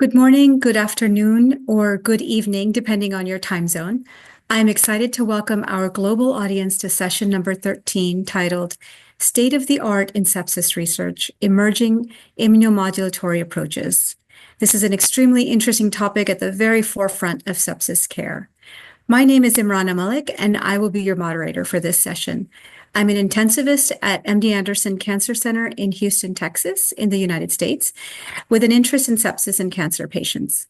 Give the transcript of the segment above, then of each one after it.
Good morning, good afternoon, or good evening, depending on your time zone. I'm excited to welcome our global audience to session number 13, titled State of the Art in Sepsis Research, Emerging Immunomodulatory Approaches. This is an extremely interesting topic at the very forefront of sepsis care. My name is Imrana Malik, and I will be your moderator for this session. I'm an intensivist at MD Anderson Cancer Center in Houston, Texas, in the United States, with an interest in sepsis and cancer patients.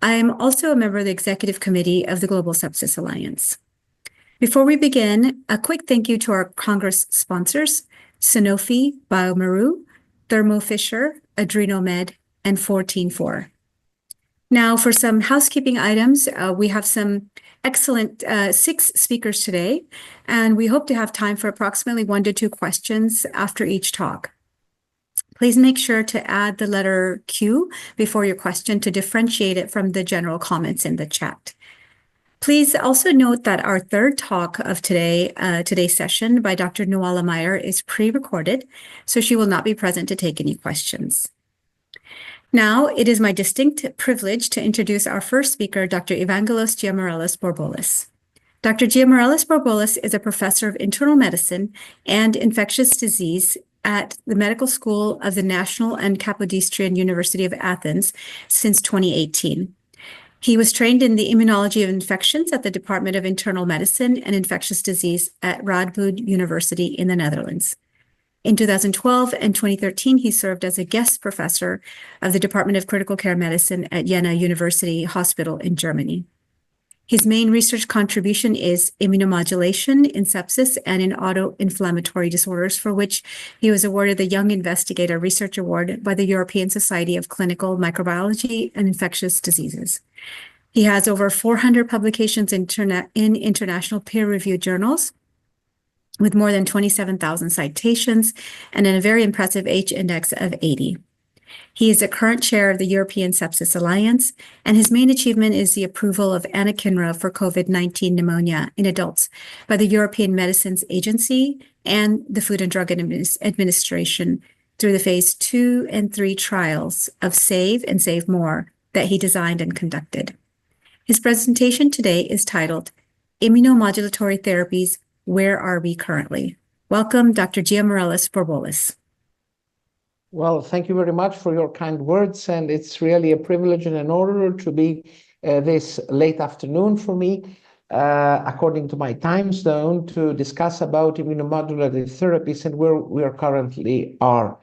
I am also a member of the executive committee of the Global Sepsis Alliance. Before we begin, a quick thank you to our Congress sponsors, Sanofi, Biomeru, Thermo Fisher, Adrenomed, and 144. Now, for some housekeeping items, we have some excellent 6 speakers today, and we hope to have time for approximately 1 to 2 questions after each talk. Please make sure to add the letter Q before your question to differentiate it from the general comments in the chat. Please also note that our third talk of today's session by Dr. Nuala Meyer is pre-recorded, so she will not be present to take any questions. Now, it is my distinct privilege to introduce our first speaker, Dr. Evangelos Giamarellos-Bourboulis. Dr. Giamarellos-Bourboulis is a professor of internal medicine and infectious disease at the Medical School of the National and Kapodistrian University of Athens since 2018. He was trained in the immunology of infections at the Department of Internal Medicine and Infectious Disease at Radboud University in the Netherlands. In 2012 and 2013, he served as a guest professor of the Department of Critical Care Medicine at Jena University Hospital in Germany. His main research contribution is immunomodulation in sepsis and in autoinflammatory disorders, for which he was awarded the Young Investigator Research Award by the European Society of Clinical Microbiology and Infectious Diseases. He has over 400 publications in international peer-reviewed journals, with more than 27,000 citations and a very impressive H-index of 80. He is the current chair of the European Sepsis Alliance, and his main achievement is the approval of anakinra for COVID-19 pneumonia in adults by the European Medicines Agency and the Food and Drug Administration through the phase 2 and 3 trials of SAVE and SAVE More that he designed and conducted. His presentation today is titled Immunomodulatory Therapies, Where Are We Currently? Welcome, Dr. Giamarellos-Bourboulis. Well, thank you very much for your kind words, and it's really a privilege and an honor to be this late afternoon for me, according to my time zone, to discuss about immunomodulatory therapies and where we currently are.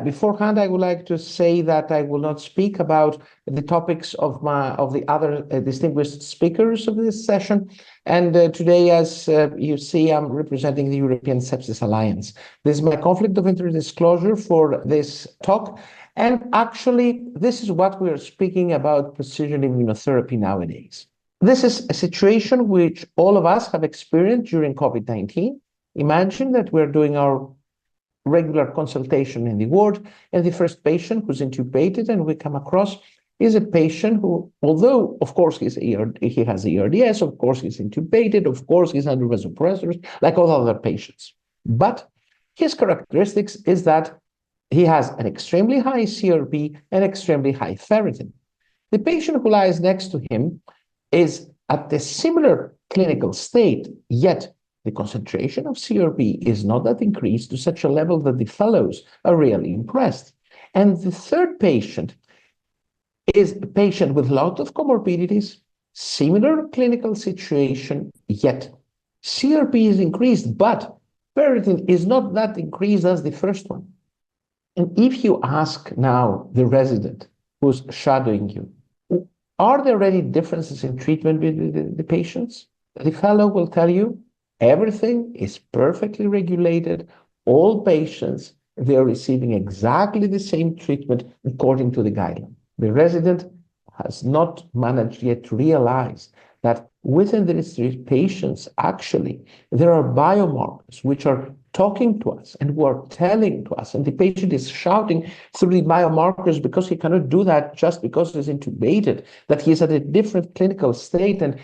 Beforehand, I would like to say that I will not speak about the topics of the other distinguished speakers of this session. And today, as you see, I'm representing the European Sepsis Alliance. This is my conflict of interest disclosure for this talk. And actually, this is what we are speaking about precision immunotherapy nowadays. This is a situation which all of us have experienced during COVID-19. Imagine that we're doing our regular consultation in the ward, and the first patient who's intubated and we come across is a patient who, although of course he has ERDS, of course he's intubated, of course he's under vasopressors, like all other patients. But his characteristics is that he has an extremely high CRP and extremely high ferritin. The patient who lies next to him is at a similar clinical state, yet the concentration of CRP is not that increased to such a level that the fellows are really impressed. And the third patient is a patient with a lot of comorbidities, similar clinical situation, yet CRP is increased, but ferritin is not that increased as the first one. And if you ask now the resident who's shadowing you, are there any differences in treatment with the patients? The fellow will tell you, everything is perfectly regulated. All patients, they are receiving exactly the same treatment according to the guideline. The resident has not managed yet to realize that within these patients, actually, there are biomarkers which are talking to us and who are telling to us, and the patient is shouting through the biomarkers because he cannot do that just because he's intubated, that he is at a different clinical state and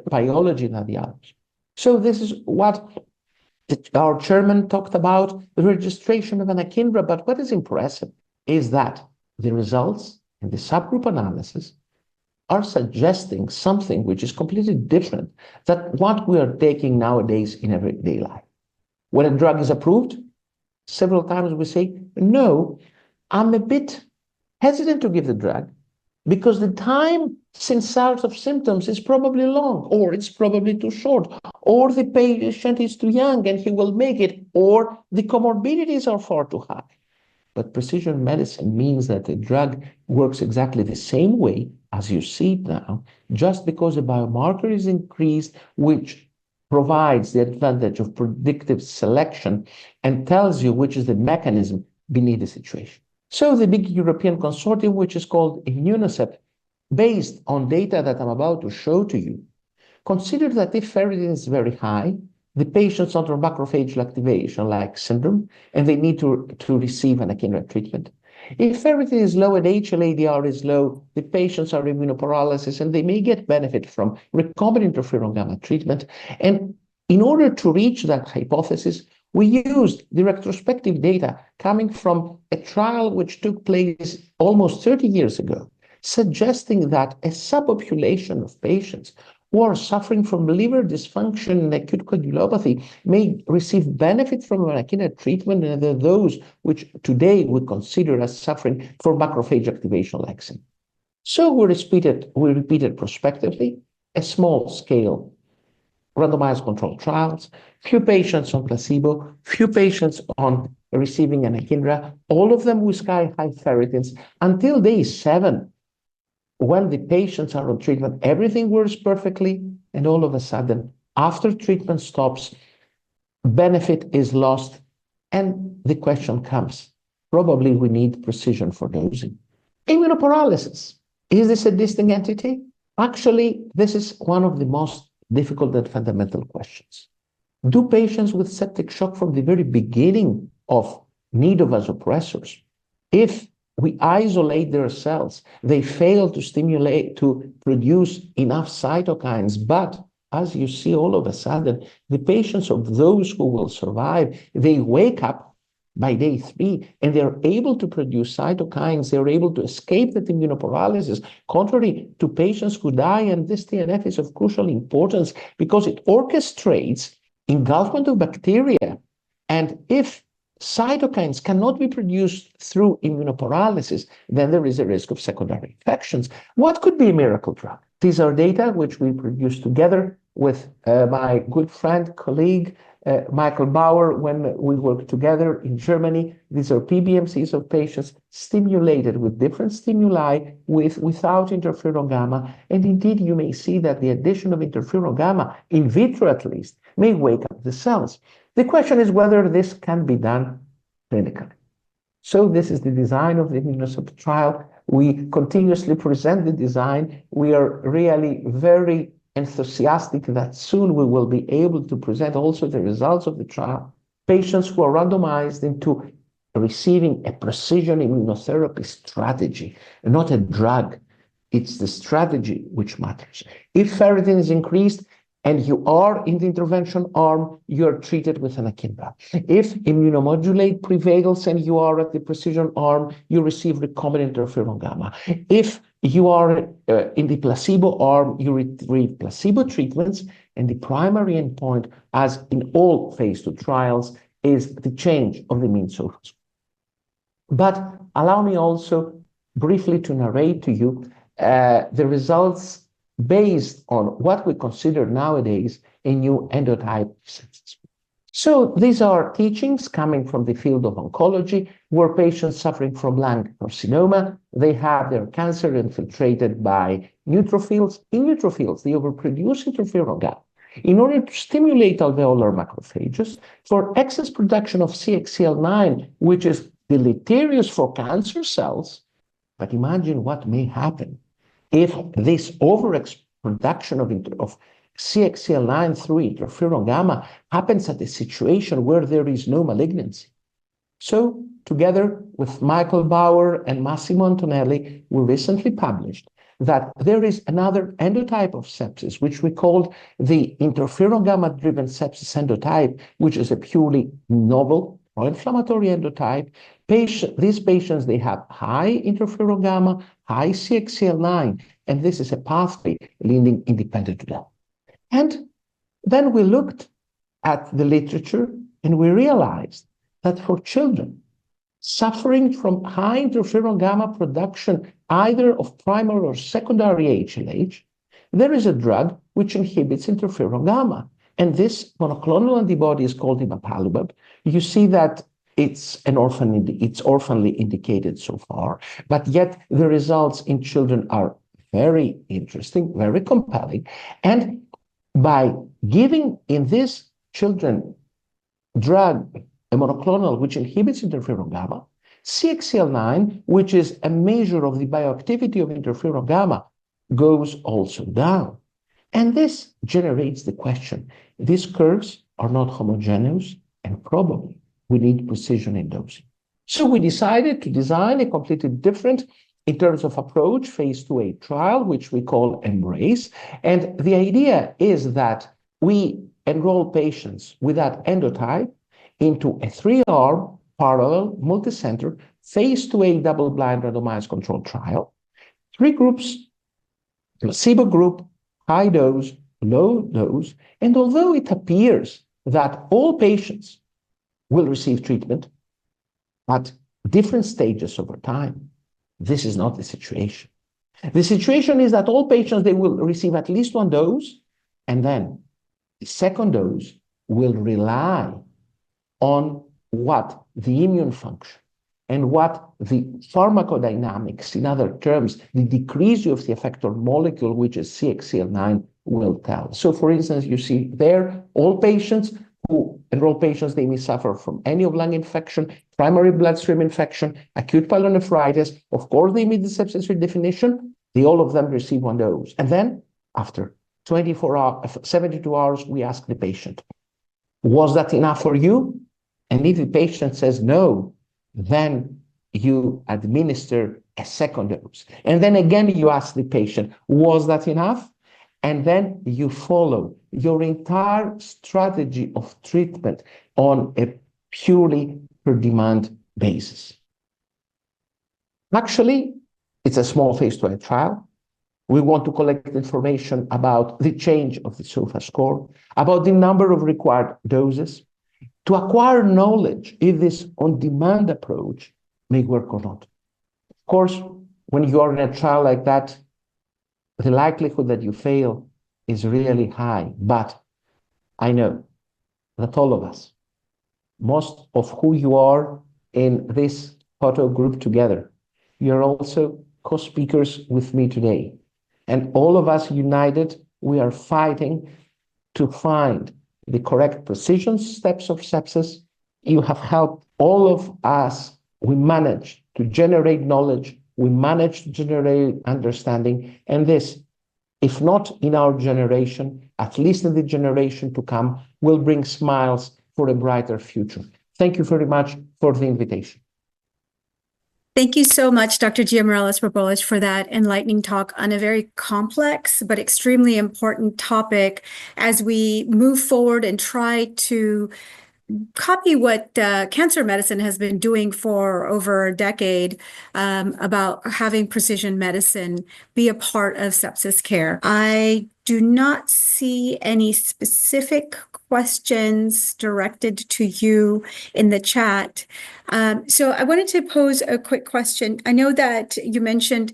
biology than the others. So this is what our chairman talked about, the registration of anakinra. But what is impressive is that the results and the subgroup analysis are suggesting something which is completely different than what we are taking nowadays in everyday life. When a drug is approved, several times we say, no, I'm a bit hesitant to give the drug because the time since start of symptoms is probably long, or it's probably too short, or the patient is too young and he will make it, or the comorbidities are far too high. But precision medicine means that the drug works exactly the same way as you see it now, just because a biomarker is increased, which provides the advantage of predictive selection and tells you which is the mechanism beneath the situation. So the big European consortium, which is called Immunocept, based on data that I'm about to show to you, consider that if ferritin is very high, the patient's under macrophage activation-like syndrome, and they need to receive anakinra treatment. If ferritin is low and HLA-DR is low, the patients are immunoparalysis, and they may get benefit from recombinant interferon gamma treatment. And in order to reach that hypothesis, we used the retrospective data coming from a trial which took place almost 30 years ago, suggesting that a subpopulation of patients who are suffering from liver dysfunction and acute coagulopathy may receive benefit from anakinra treatment, and those which today we consider as suffering from macrophage activation-like syndrome. So we repeated prospectively a small scale randomized controlled trials, few patients on placebo, few patients on receiving anakinra, all of them with sky-high ferritins until day 7. When the patients are on treatment, everything works perfectly, and all of a sudden, after treatment stops, benefit is lost, and the question comes, probably we need precision for dosing. Immunoparalysis, is this a distinct entity? Actually, this is one of the most difficult and fundamental questions. Do patients with septic shock from the very beginning of need of vasopressors, if we isolate their cells, they fail to produce enough cytokines, but as you see, all of a sudden, the patients of those who will survive, they wake up by day 3 and they're able to produce cytokines, they're able to escape that immunoparalysis, contrary to patients who die, and this TNF is of crucial importance because it orchestrates engulfment of bacteria. And if cytokines cannot be produced through immunoparalysis, then there is a risk of secondary infections. What could be a miracle drug? These are data which we produced together with my good friend, colleague, Michael Bauer, when we worked together in Germany. These are PBMCs of patients stimulated with different stimuli without interferon gamma. And indeed, you may see that the addition of interferon gamma, in vitro at least, may wake up the cells. The question is whether this can be done clinically. So this is the design of the Immunocept trial. We continuously present the design. We are really very enthusiastic that soon we will be able to present also the results of the trial. Patients who are randomized into receiving a precision immunotherapy strategy, not a drug. It's the strategy which matters. If ferritin is increased, and you are in the intervention arm, you are treated with anakinra. If immunomodulate prevails and you are at the precision arm, you receive recombinant interferon gamma. If you are in the placebo arm, you receive placebo treatments, and the primary endpoint, as in all phase 2 trials, is the change of the mean social score. But allow me also briefly to narrate to you the results based on what we consider nowadays a new endotype sepsis. So these are teachings coming from the field of oncology, where patients suffering from lung carcinoma, they have their cancer infiltrated by neutrophils. In neutrophils, they overproduce interferon gamma in order to stimulate alveolar macrophages for excess production of CXCL9, which is deleterious for cancer cells. But imagine what may happen if this overproduction of CXCL9 through interferon gamma happens at a situation where there is no malignancy. So, together with Michael Bauer and Massimo Antonelli, we recently published that there is another endotype of sepsis, which we called the interferon gamma-driven sepsis endotype, which is a purely novel pro-inflammatory endotype. These patients, they have high interferon gamma, high CXCL9, and this is a pathway leading independent to that. And then we looked at the literature and we realized that for children suffering from high interferon gamma production, either of primary or secondary HLH, there is a drug which inhibits interferon gamma. And this monoclonal antibody is called imapalumab. You see that it's orphanly indicated so far, but yet the results in children are very interesting, very compelling. And by giving in these children drug, a monoclonal which inhibits interferon gamma, CXCL9, which is a measure of the bioactivity of interferon gamma, goes also down. And this generates the question, these curves are not homogeneous, and probably we need precision in dosing. So we decided to design a completely different, in terms of approach, phase 2A trial, which we call EMBRACE. And the idea is that we enroll patients with that endotype into a 3-arm, parallel, multicenter, phase 2A double-blind randomized controlled trial. 3 groups, placebo group, high dose, low dose, and although it appears that all patients will receive treatment at different stages over time, this is not the situation. The situation is that all patients, they will receive at least 1 dose, and then the second dose will rely on what the immune function and what the pharmacodynamics, in other terms, the decrease of the effector molecule, which is CXCL9, will tell. So for instance, you see there, all patients who enroll patients, they may suffer from any of lung infection, primary bloodstream infection, acute pyelonephritis, of course, the immediate sepsis redefinition, all of them receive 1 dose. And then after 72 hours, we ask the patient, was that enough for you? And if the patient says no, then you administer a second dose. And then again, you ask the patient, was that enough? And then you follow your entire strategy of treatment on a purely per demand basis. Actually, it's a small phase 2A trial. We want to collect information about the change of the SOFA score, about the number of required doses, to acquire knowledge if this on-demand approach may work or not. Of course, when you are in a trial like that, the likelihood that you fail is really high. But I know that all of us, most of who you are in this photo group together, you're also co-speakers with me today. And all of us united, we are fighting to find the correct precision steps of sepsis. You have helped all of us. We managed to generate knowledge. We managed to generate understanding. And this, if not in our generation, at least in the generation to come, will bring smiles for a brighter future. Thank you very much for the invitation. Thank you so much, Dr. Giamarellos-Bourboulis, for that enlightening talk on a very complex but extremely important topic as we move forward and try to copy what cancer medicine has been doing for over a decade about having precision medicine be a part of sepsis care. I do not see any specific questions directed to you in the chat. So I wanted to pose a quick question. I know that you mentioned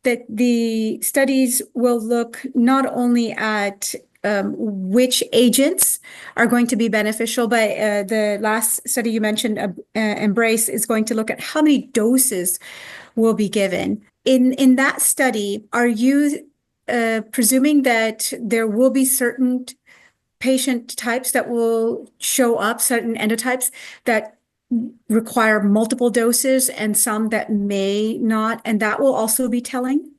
that the studies will look not only at which agents are going to be beneficial, but the last study you mentioned, EMBRACE, is going to look at how many doses will be given. In that study, are you presuming that there will be certain patient types that will show up, certain endotypes that require multiple doses and some that may not, and that will also be telling?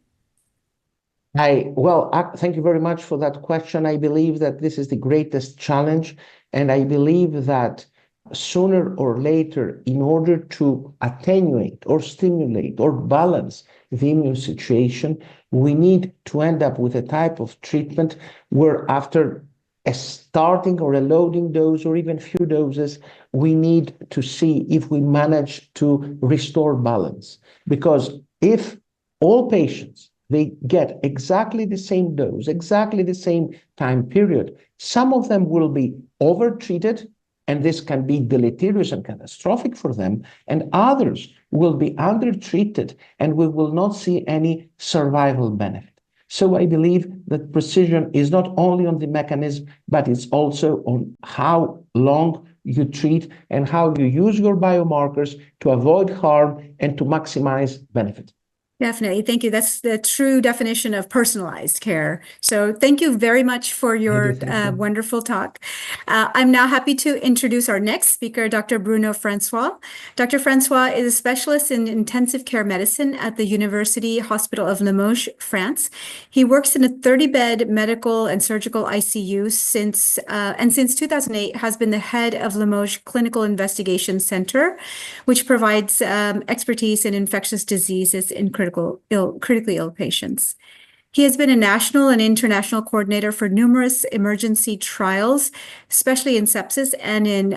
Thank you very much for that question. I believe that this is the greatest challenge, and I believe that sooner or later, in order to attenuate or stimulate or balance the immune situation, we need to end up with a type of treatment where after a starting or a loading dose or even few doses, we need to see if we manage to restore balance. Because if all patients, they get exactly the same dose, exactly the same time period, some of them will be overtreated, and this can be deleterious and catastrophic for them, and others will be undertreated, and we will not see any survival benefit. So I believe that precision is not only on the mechanism, but it's also on how long you treat and how you use your biomarkers to avoid harm and to maximize benefit. Definitely. Thank you. That's the true definition of personalized care. So thank you very much for your wonderful talk. I'm now happy to introduce our next speaker, Dr. Bruno François. Dr. François is a specialist in intensive care medicine at the University Hospital of Limoges, France. He works in a 30-bed medical and surgical ICU since 2008 has been the head of Limoges Clinical Investigation Center, which provides expertise in infectious diseases in critically ill patients. He has been a national and international coordinator for numerous emergency trials, especially in sepsis and in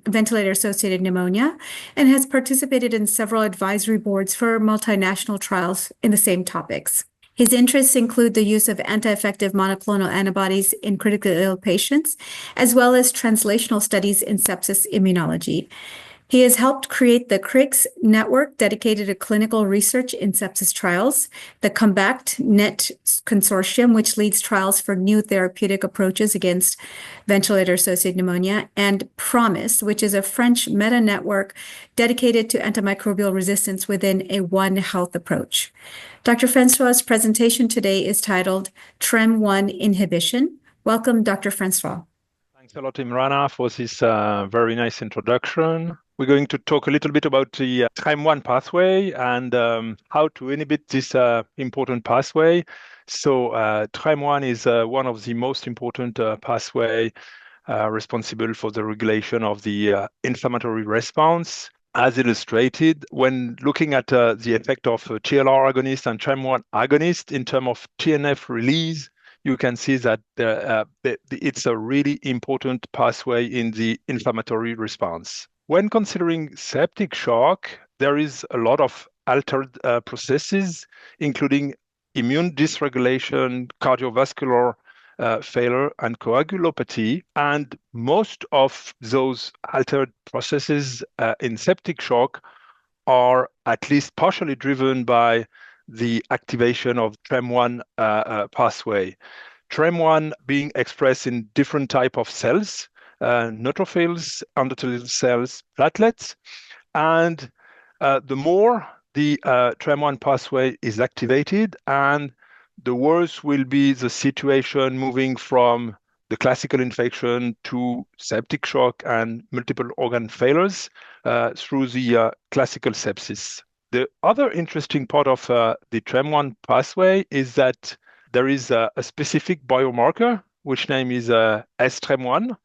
ventilator-associated pneumonia, and has participated in several advisory boards for multinational trials in the same topics. His interests include the use of anti-effective monoclonal antibodies in critically ill patients, as well as translational studies in sepsis immunology. He has helped create the CRICS network dedicated to clinical research in sepsis trials, the COMBACT-NET consortium, which leads trials for new therapeutic approaches against ventilator-associated pneumonia, and PROMISE, which is a French meta-network dedicated to antimicrobial resistance within a One Health approach. Dr. François' presentation today is titled TREM1 Inhibition. Welcome, Dr. François. Thanks a lot, Imrana, for this very nice introduction. We're going to talk a little bit about the TREM1 pathway and how to inhibit this important pathway. So TREM1 is one of the most important pathway responsible for the regulation of the inflammatory response. As illustrated, when looking at the effect of TLR agonist and TREM1 agonist in terms of TNF release, you can see that it's a really important pathway in the inflammatory response. When considering septic shock, there is a lot of altered processes, including immune dysregulation, cardiovascular failure, and coagulopathy. And most of those altered processes in septic shock are at least partially driven by the activation of TREM1 pathway. TREM1 being expressed in different type of cells, neutrophils, endothelial cells, platelets, and the more the TREM1 pathway is activated, and the worse will be the situation moving from the classical infection to septic shock and multiple organ failures through the classical sepsis. The other interesting part of the TREM1 pathway is that there is a specific biomarker, which name is sTREM1,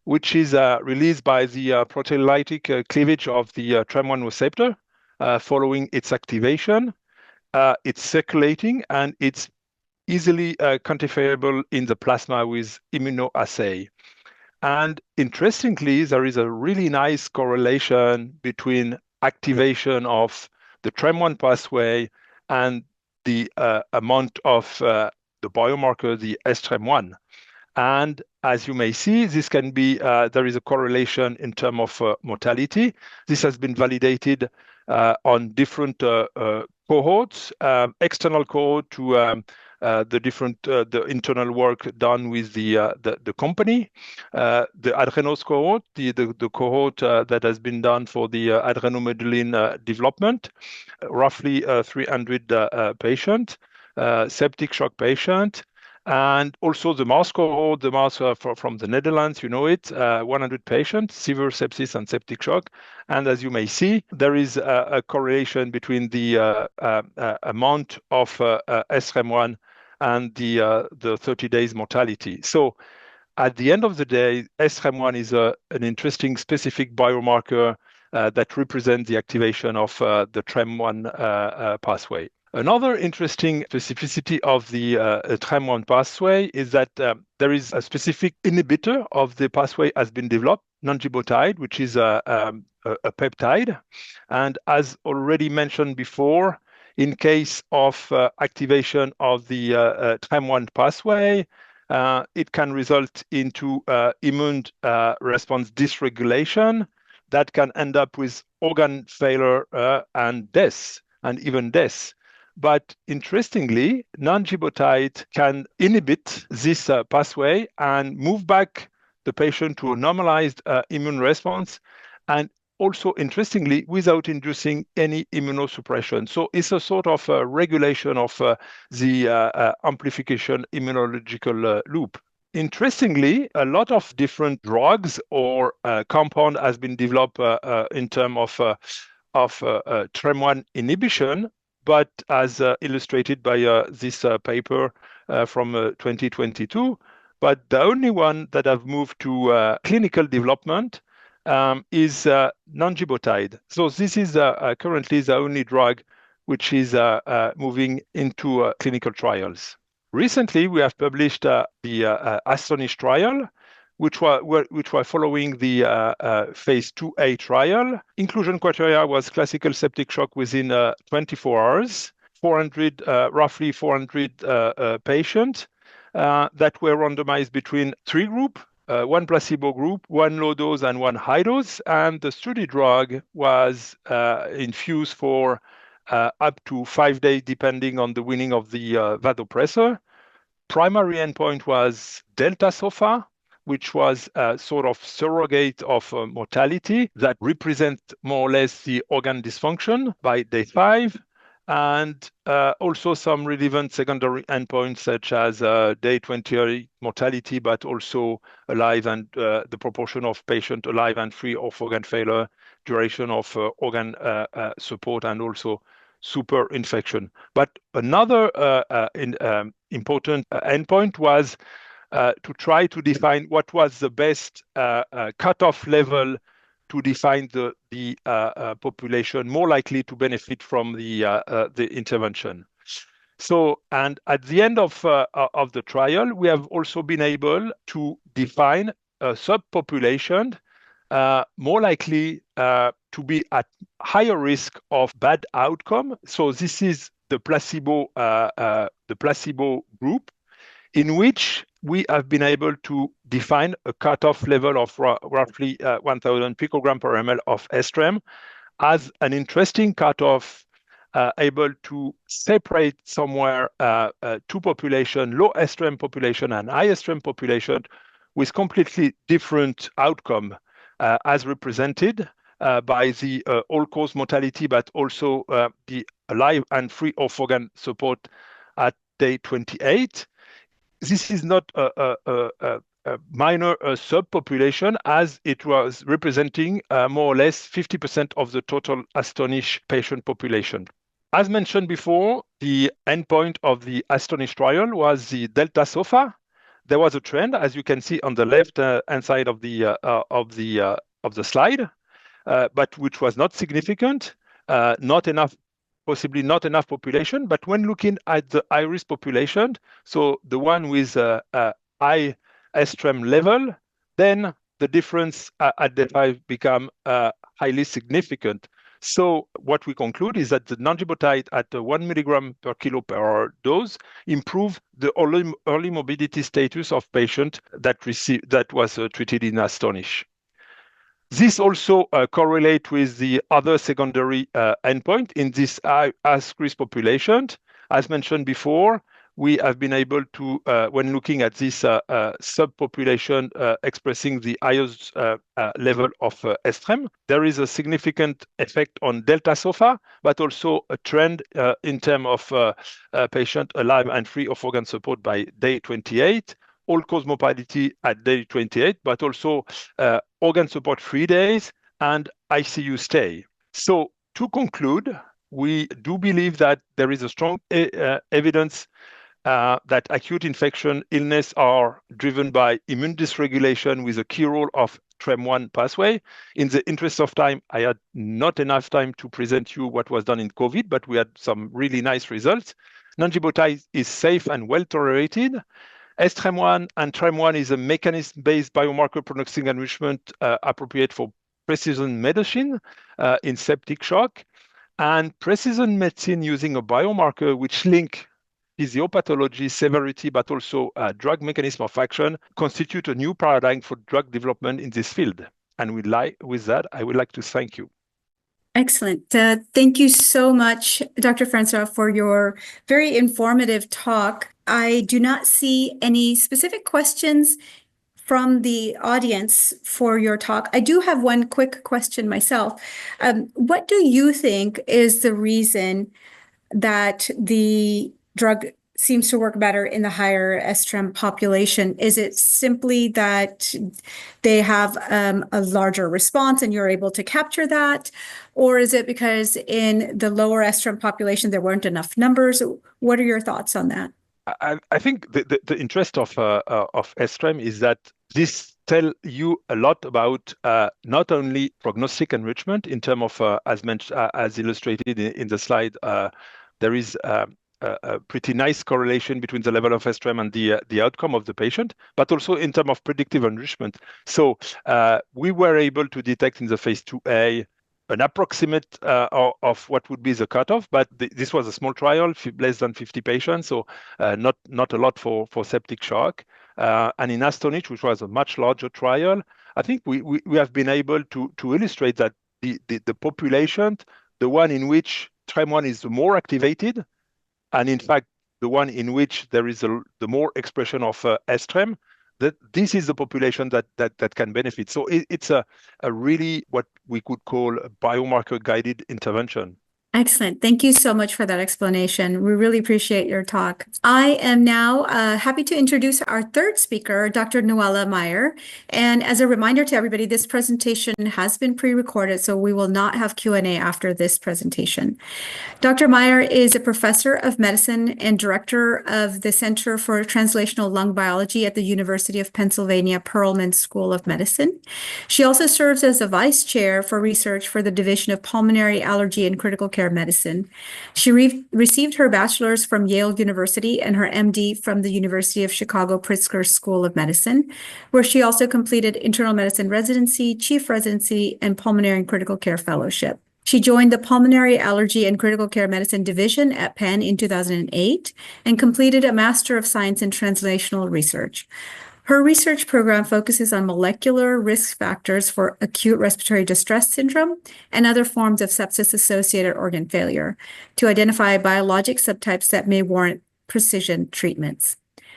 which is released by the proteolytic cleavage of the TREM1 receptor following its activation. It's circulating and it's easily quantifiable in the plasma with immunoassay. And interestingly, there is a really nice correlation between activation of the TREM1 pathway and the amount of the biomarker, the sTREM1. And as you may see, this can be, there is a correlation in terms of mortality. This has been validated on different cohorts, external cohort to the different the internal work done with the company, the Adrenos cohort, the cohort that has been done for the Adrenomedullin development, roughly 300 patient, septic shock patient, and also the mouse cohort, the mouse from the Netherlands, you know it, 100 patients, severe sepsis and septic shock. And as you may see, there is a correlation between the amount of sTREM1 and the 30 days mortality. So at the end of the day, sTREM1 is an interesting specific biomarker that represents the activation of the TREM1 pathway. Another interesting specificity of the TREM1 pathway is that there is a specific inhibitor of the pathway has been developed, non-gibotide, which is a peptide. And as already mentioned before, in case of activation of the TREM1 pathway, it can result into immune response dysregulation that can end up with organ failure and death, and even death. But interestingly, non-gibotide can inhibit this pathway and move back the patient to a normalized immune response, and also interestingly, without inducing any immunosuppression. So it's a sort of regulation of the amplification immunological loop. Interestingly, a lot of different drugs or compound has been developed in terms of TREM1 inhibition, but as illustrated by this paper from 2022. But the only one that have moved to clinical development is non-gibotide. So this is currently the only drug which is moving into clinical trials. Recently, we have published the Astonish trial, which were following the phase 2A trial. Inclusion criteria was classical septic shock within 24 hours, roughly 400 patients that were randomized between three groups, one placebo group, one low dose, and one high dose. And the study drug was infused for up to 5 days, depending on the winning of the vasopressor. Primary endpoint was delta SOFA, which was a sort of surrogate of mortality that represent more or less the organ dysfunction by day 5, and also some relevant secondary endpoints such as day 20 mortality, but also alive and the proportion of patient alive and free of organ failure, duration of organ support, and also super infection. But another important endpoint was to try to define what was the best cutoff level to define the population more likely to benefit from the intervention. So, and at the end of the trial, we have also been able to define a subpopulation more likely to be at higher risk of bad outcome. So this is the placebo group, in which we have been able to define a cutoff level of roughly 1,000 picogram per ml of estrem as an interesting cutoff, able to separate somewhere two populations, low estrem population and high estrem population, with completely different outcome as represented by the all-cause mortality, but also the alive and free of organ support at day 28. This is not a minor subpopulation, as it was representing more or less 50% of the total Astonish patient population. As mentioned before, the endpoint of the Astonish trial was the delta SOFA. There was a trend, as you can see on the left hand side of the slide, but which was not significant, not enough. Possibly not enough population, but when looking at the high-risk population, so the one with a high estrem level, then the difference at day 5 become highly significant. So what we conclude is that the non-gibotide at 1 milligram per kilo per hour dose improve the early morbidity status of patient that was treated in Astonish. This also correlates with the other secondary endpoint in this high-risk population. As mentioned before, we have been able to, when looking at this subpopulation expressing the highest level of estrem, there is a significant effect on delta SOFA, but also a trend in terms of patient alive and free of organ support by day 28. All-cause mortality at day 28, but also organ support 3 days and ICU stay. So to conclude, we do believe that there is a strong evidence that acute infection illness are driven by immune dysregulation with a key role of TREM1 pathway. In the interest of time, I had not enough time to present you what was done in COVID, but we had some really nice results. Nanjibotai is safe and well tolerated. STREM1 and TREM1 is a mechanism-based biomarker prognostic enrichment appropriate for precision medicine in septic shock, and precision medicine using a biomarker which link physiopathology, severity, but also drug mechanism of action constitute a new paradigm for drug development in this field. And with that, I would like to thank you. Excellent. Thank you so much, Dr. François, for your very informative talk. I do not see any specific questions from the audience for your talk. I do have one quick question myself. What do you think is the reason that the drug seems to work better in the higher STREM population? Is it simply that they have a larger response and you're able to capture that? Or is it because in the lower STREM population, there weren't enough numbers? What are your thoughts on that? I think the interest of STREM is that this tell you a lot about not only prognostic enrichment in terms of, as illustrated in the slide, there is a pretty nice correlation between the level of STREM and the outcome of the patient, but also in terms of predictive enrichment. So we were able to detect in the phase 2A an approximate of what would be the cutoff, but this was a small trial, less than 50 patients, so not a lot for septic shock. And in Astonish, which was a much larger trial, I think we have been able to illustrate that the population, the one in which TREM1 is the more activated, and in fact, the one in which there is the more expression of STREM, that this is the population that can benefit. So it's a really what we could call a biomarker-guided intervention. Excellent. Thank you so much for that explanation. We really appreciate your talk. I am now happy to introduce our third speaker, Dr. Nuala Meyer. And as a reminder to everybody, this presentation has been pre-recorded, so we will not have Q&A after this presentation. Dr. Meyer is a professor of medicine and director of the Center for Translational Lung Biology at the University of Pennsylvania Perelman School of Medicine. She also serves as a vice chair for research for the Division of Pulmonary Allergy and Critical Care Medicine. She received her bachelor's from Yale University and her MD from the University of Chicago Pritzker School of Medicine, where she also completed internal medicine residency, chief residency, and pulmonary and critical care fellowship. She joined the Pulmonary Allergy and Critical Care Medicine Division at Penn in 2008 and completed a Master of Science in Translational Research. Her research program focuses on molecular risk factors for acute respiratory distress syndrome and other forms of sepsis-associated organ failure to identify biologic subtypes that may warrant precision treatments.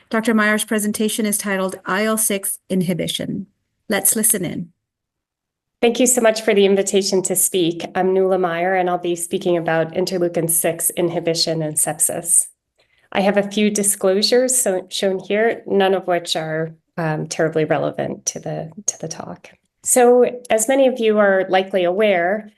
Dr. Meyer's presentation is titled IL-6 Inhibition. Let's listen in. Thank you so much for the invitation to speak. I'm Nuala Meyer, and I'll be speaking about interleukin-6 inhibition and sepsis. I have a few disclosures shown here, none of which are terribly relevant to the talk. So, as many of you are likely aware,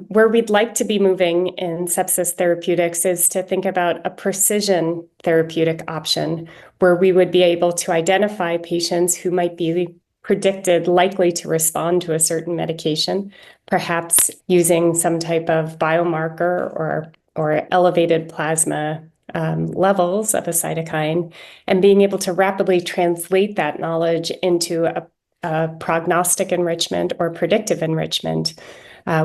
where we'd like to be moving in sepsis therapeutics is to think about a precision therapeutic option where we would be able to identify patients who might be predicted likely to respond to a certain medication, perhaps using some type of biomarker or elevated plasma levels of a cytokine, and being able to rapidly translate that knowledge into a prognostic enrichment or predictive enrichment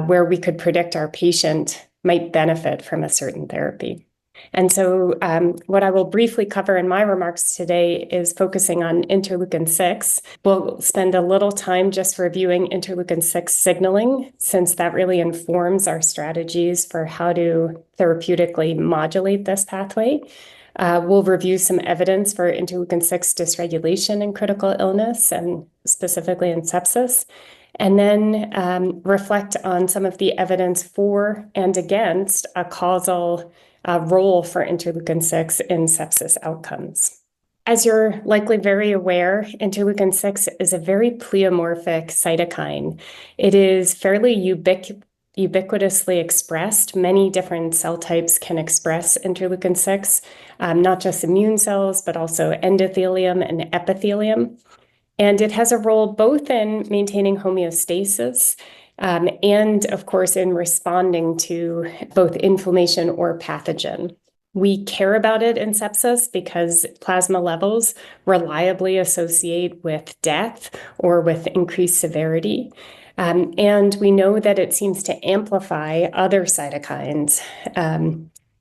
where we could predict our patient might benefit from a certain therapy. And so what I will briefly cover in my remarks today is focusing on interleukin-6. We'll spend a little time just reviewing interleukin-6 signaling, since that really informs our strategies for how to therapeutically modulate this pathway. We'll review some evidence for interleukin-6 dysregulation in critical illness, and specifically in sepsis, and then reflect on some of the evidence for and against a causal role for interleukin-6 in sepsis outcomes. As you're likely very aware, interleukin-6 is a very pleomorphic cytokine. It is fairly ubiquitously expressed. Many different cell types can express interleukin-6, not just immune cells, but also endothelium and epithelium. And it has a role both in maintaining homeostasis and, of course, in responding to both inflammation or pathogen. We care about it in sepsis because plasma levels reliably associate with death or with increased severity. And we know that it seems to amplify other cytokines,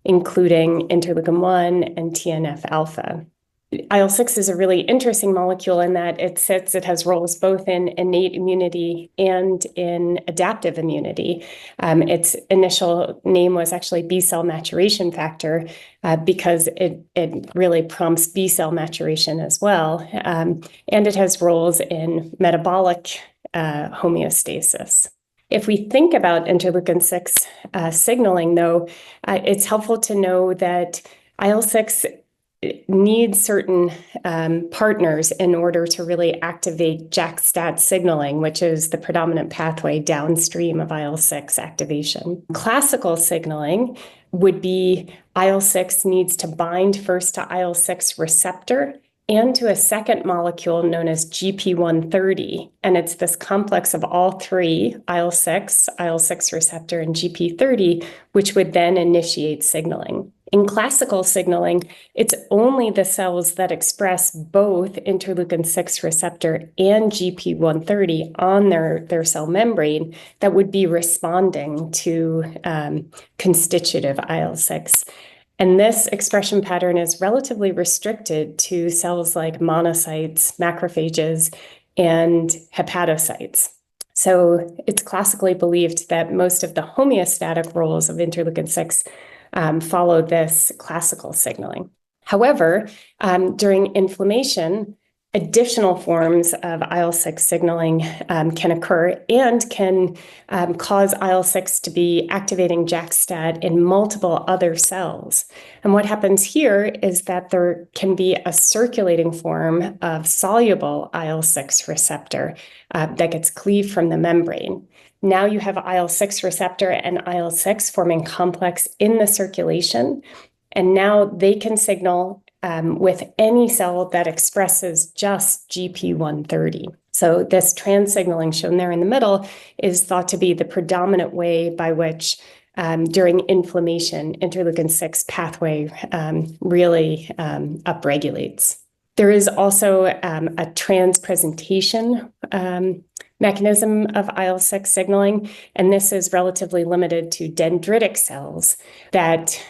including interleukin-1 and TNF-alpha. IL-6 is a really interesting molecule in that it has roles both in innate immunity and in adaptive immunity. Its initial name was actually B-cell maturation factor because it really prompts B-cell maturation as well. And it has roles in metabolic homeostasis. If we think about interleukin-6 signaling, though, it's helpful to know that IL-6 needs certain partners in order to really activate JAK-STAT signaling, which is the predominant pathway downstream of IL-6 activation. Classical signaling would be IL-6 needs to bind first to IL-6 receptor and to a second molecule known as GP130. And it's this complex of all three, IL-6, IL-6 receptor, and GP30, which would then initiate signaling. In classical signaling, it's only the cells that express both interleukin-6 receptor and GP130 on their cell membrane that would be responding to constitutive IL-6. And this expression pattern is relatively restricted to cells like monocytes, macrophages, and hepatocytes. So it's classically believed that most of the homeostatic roles of interleukin-6 follow this classical signaling. However, during inflammation, additional forms of IL-6 signaling can occur and can cause IL-6 to be activating JAK-STAT in multiple other cells. And what happens here is that there can be a circulating form of soluble IL-6 receptor that gets cleaved from the membrane. Now you have IL-6 receptor and IL-6 forming complex in the circulation, and now they can signal with any cell that expresses just GP130. So this trans signaling shown there in the middle is thought to be the predominant way by which during inflammation, interleukin-6 pathway really upregulates. There is also a trans-presentation mechanism of IL-6 signaling, and this is relatively limited to dendritic cells that,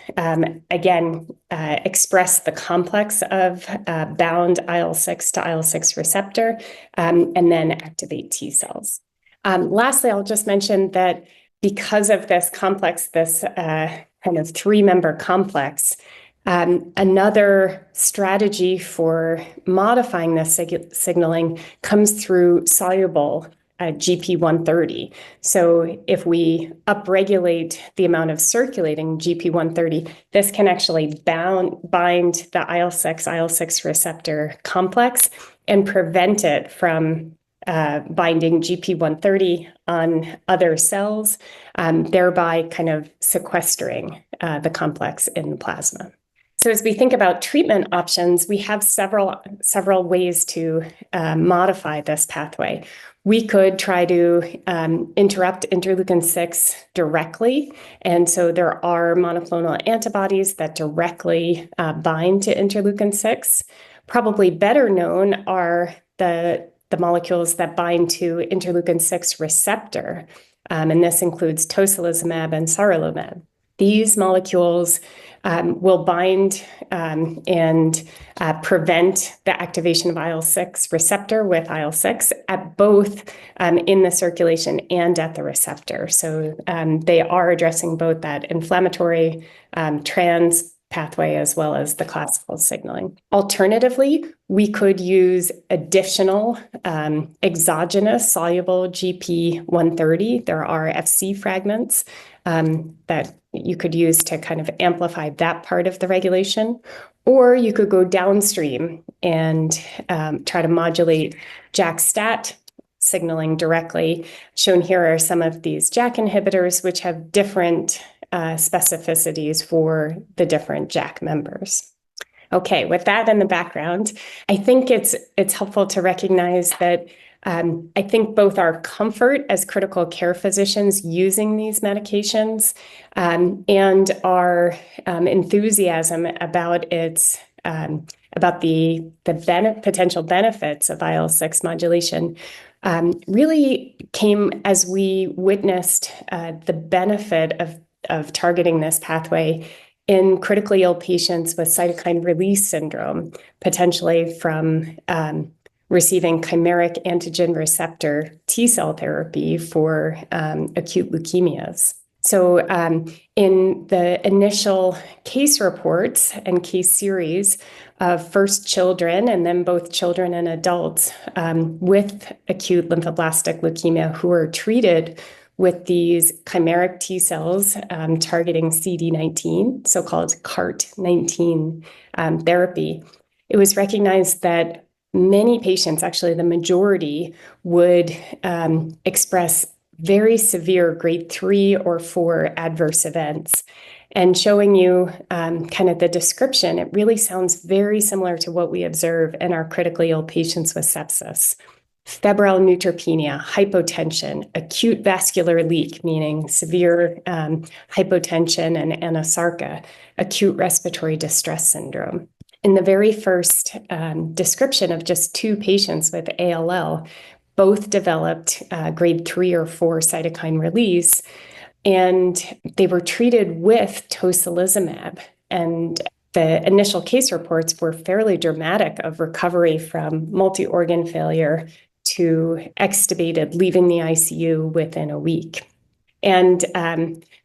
again, express the complex of bound IL-6 to IL-6 receptor and then activate T cells. Lastly, I'll just mention that because of this complex, this kind of three-member complex, another strategy for modifying this signaling comes through soluble GP130. So if we upregulate the amount of circulating GP130, this can actually bind the IL-6 receptor complex and prevent it from binding GP130 on other cells, thereby kind of sequestering the complex in the plasma. So as we think about treatment options, we have several ways to modify this pathway. We could try to interrupt interleukin-6 directly. And so there are monoclonal antibodies that directly bind to interleukin-6. Probably better known are the molecules that bind to interleukin-6 receptor. And this includes tocilizumab and saralimumab. These molecules will bind and prevent the activation of IL-6 receptor with IL-6 at both in the circulation and at the receptor. So they are addressing both that inflammatory trans pathway as well as the classical signaling. Alternatively, we could use additional exogenous soluble GP130. There are FC fragments that you could use to kind of amplify that part of the regulation, or you could go downstream and try to modulate JAK-STAT signaling directly. Shown here are some of these JAK inhibitors, which have different specificities for the different JAK members. Okay, with that in the background, I think it's helpful to recognize that I think both our comfort as critical care physicians using these medications and our enthusiasm about its about the potential benefits of IL-6 modulation really came as we witnessed the benefit of targeting this pathway in critically ill patients with cytokine release syndrome, potentially from receiving chimeric antigen receptor T-cell therapy for acute leukemias. So in the initial case reports and case series of first children and then both children and adults with acute lymphoblastic leukemia who were treated with these chimeric T cells targeting CD19, so-called CART19 therapy, it was recognized that many patients, actually the majority, would express very severe grade 3 or 4 adverse events. And showing you kind of the description, it really sounds very similar to what we observe in our critically ill patients with sepsis. Febrile neutropenia, hypotension, acute vascular leak, meaning severe hypotension and anasarca, acute respiratory distress syndrome. In the very first description of just 2 patients with ALL, both developed grade 3 or 4 cytokine release, and they were treated with tocilizumab. And the initial case reports were fairly dramatic of recovery from multi-organ failure to extubated, leaving the ICU within a week. And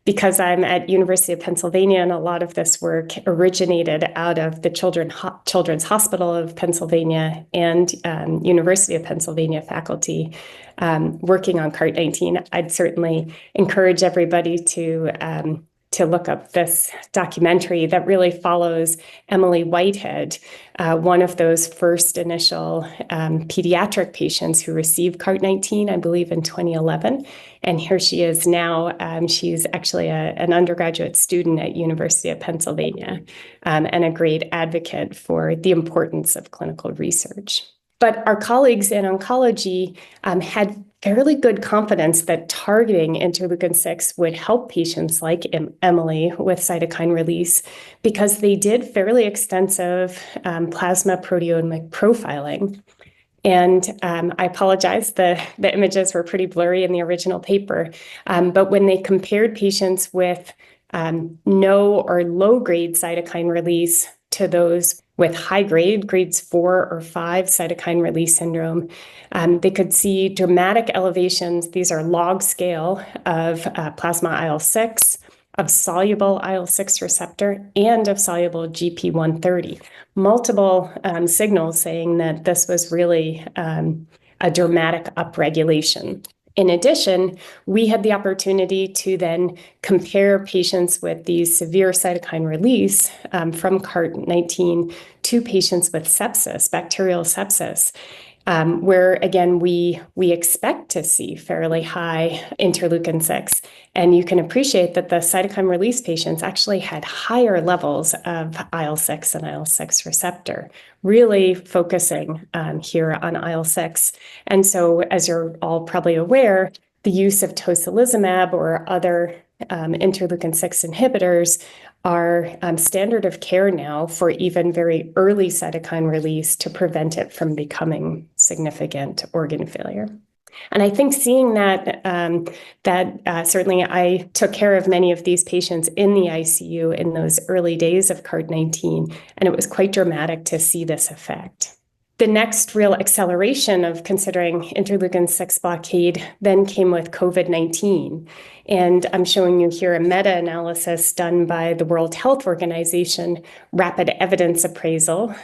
because I'm at University of Pennsylvania, and a lot of this work originated out of the Children's Hospital of Pennsylvania and University of Pennsylvania faculty working on CART19, I'd certainly encourage everybody to look up this documentary that really follows Emily Whitehead, one of those first initial pediatric patients who received CART19, I believe in 2011. And here she is now. She's actually an undergraduate student at University of Pennsylvania and a great advocate for the importance of clinical research. But our colleagues in oncology had fairly good confidence that targeting interleukin-6 would help patients like Emily with cytokine release because they did fairly extensive plasma proteomic profiling. And I apologize, the images were pretty blurry in the original paper, but when they compared patients with no or low-grade cytokine release to those with high-grade, grades 4 or 5 cytokine release syndrome, they could see dramatic elevations. These are log scale of plasma IL-6, of soluble IL-6 receptor, and of soluble GP130. Multiple signals saying that this was really a dramatic upregulation. In addition, we had the opportunity to then compare patients with these severe cytokine release from CART19 to patients with sepsis, bacterial sepsis, where, again, we expect to see fairly high interleukin-6. And you can appreciate that the cytokine release patients actually had higher levels of IL-6 and IL-6 receptor, really focusing here on IL-6. And so, as you're all probably aware, the use of tocilizumab or other interleukin-6 inhibitors are standard of care now for even very early cytokine release to prevent it from becoming significant organ failure. And I think seeing that, certainly I took care of many of these patients in the ICU in those early days of CART19, and it was quite dramatic to see this effect. The next real acceleration of considering interleukin-6 blockade then came with COVID-19. And I'm showing you here a meta-analysis done by the World Health Organization, rapid evidence appraisal,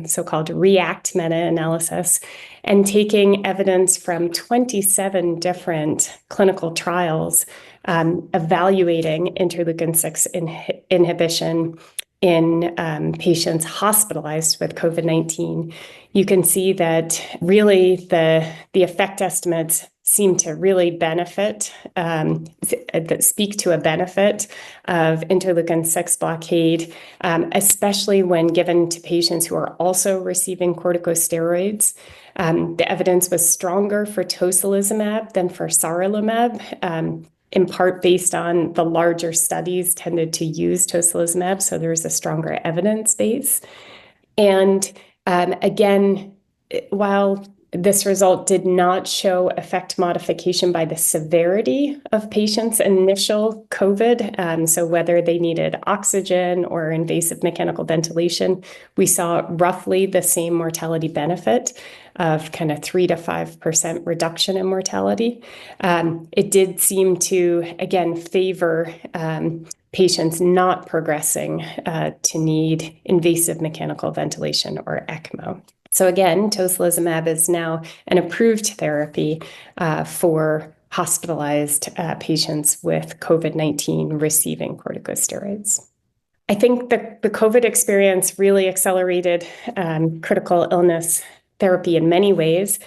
so-called REACT meta-analysis, and taking evidence from 27 different clinical trials evaluating interleukin-6 inhibition in patients hospitalized with COVID-19, you can see that really the effect estimates seem to really benefit, that speak to a benefit of interleukin-6 blockade, especially when given to patients who are also receiving corticosteroids. The evidence was stronger for tocilizumab than for sarilumab, in part based on the larger studies tended to use tocilizumab, so there was a stronger evidence base. And again, while this result did not show effect modification by the severity of patients' initial COVID, so whether they needed oxygen or invasive mechanical ventilation, we saw roughly the same mortality benefit of kind of 3 to 5% reduction in mortality. It did seem to, again, favor patients not progressing to need invasive mechanical ventilation or ECMO. So again, tocilizumab is now an approved therapy for hospitalized patients with COVID-19 receiving corticosteroids. I think the COVID experience really accelerated critical illness therapy in many ways,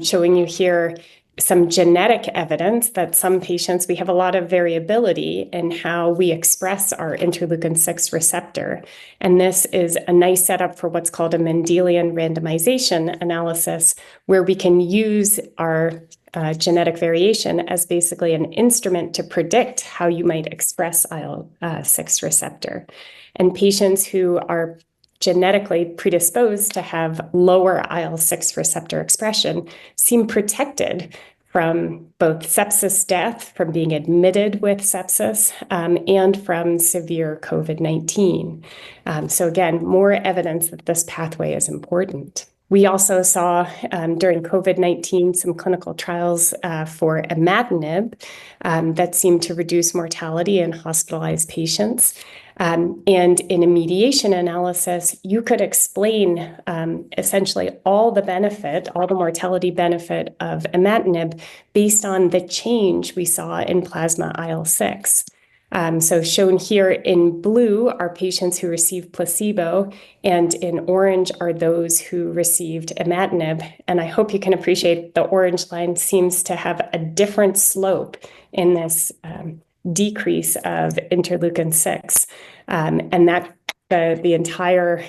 showing you here some genetic evidence that some patients, we have a lot of variability in how we express our interleukin-6 receptor. And this is a nice setup for what's called a Mendelian randomization analysis, where we can use our genetic variation as basically an instrument to predict how you might express IL-6 receptor. And patients who are genetically predisposed to have lower IL-6 receptor expression seem protected from both sepsis death, from being admitted with sepsis, and from severe COVID-19. So again, more evidence that this pathway is important. We also saw during COVID-19 some clinical trials for imatinib that seemed to reduce mortality in hospitalized patients. And in a mediation analysis, you could explain essentially all the benefit, all the mortality benefit of imatinib based on the change we saw in plasma IL-6. So shown here in blue are patients who received placebo, and in orange are those who received imatinib. And I hope you can appreciate the orange line seems to have a different slope in this decrease of interleukin-6, and that the entire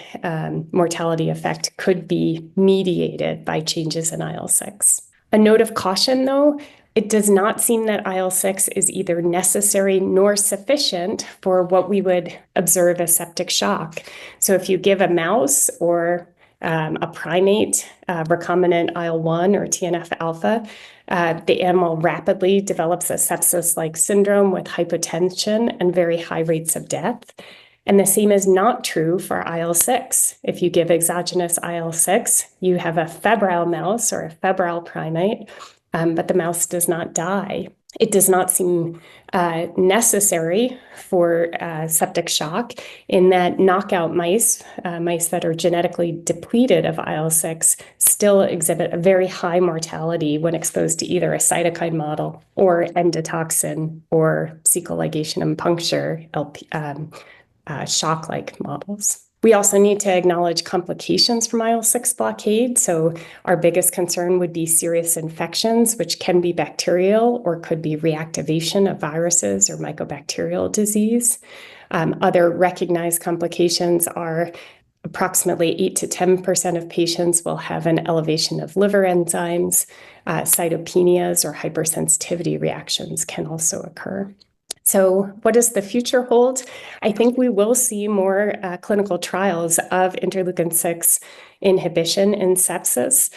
mortality effect could be mediated by changes in IL-6. A note of caution, though, it does not seem that IL-6 is either necessary nor sufficient for what we would observe as septic shock. So if you give a mouse or a primate recombinant IL-1 or TNF-alpha, the animal rapidly develops a sepsis-like syndrome with hypotension and very high rates of death. And the same is not true for IL-6. If you give exogenous IL-6, you have a febrile mouse or a febrile primate, but the mouse does not die. It does not seem necessary for septic shock in that knockout mice, mice that are genetically depleted of IL-6, still exhibit a very high mortality when exposed to either a cytokine model or endotoxin or cecal ligation and puncture shock-like models. We also need to acknowledge complications from IL-6 blockade. So our biggest concern would be serious infections, which can be bacterial or could be reactivation of viruses or mycobacterial disease. Other recognized complications are approximately 8 to 10% of patients will have an elevation of liver enzymes. Cytopenias or hypersensitivity reactions can also occur. So what does the future hold? I think we will see more clinical trials of interleukin-6 inhibition in sepsis.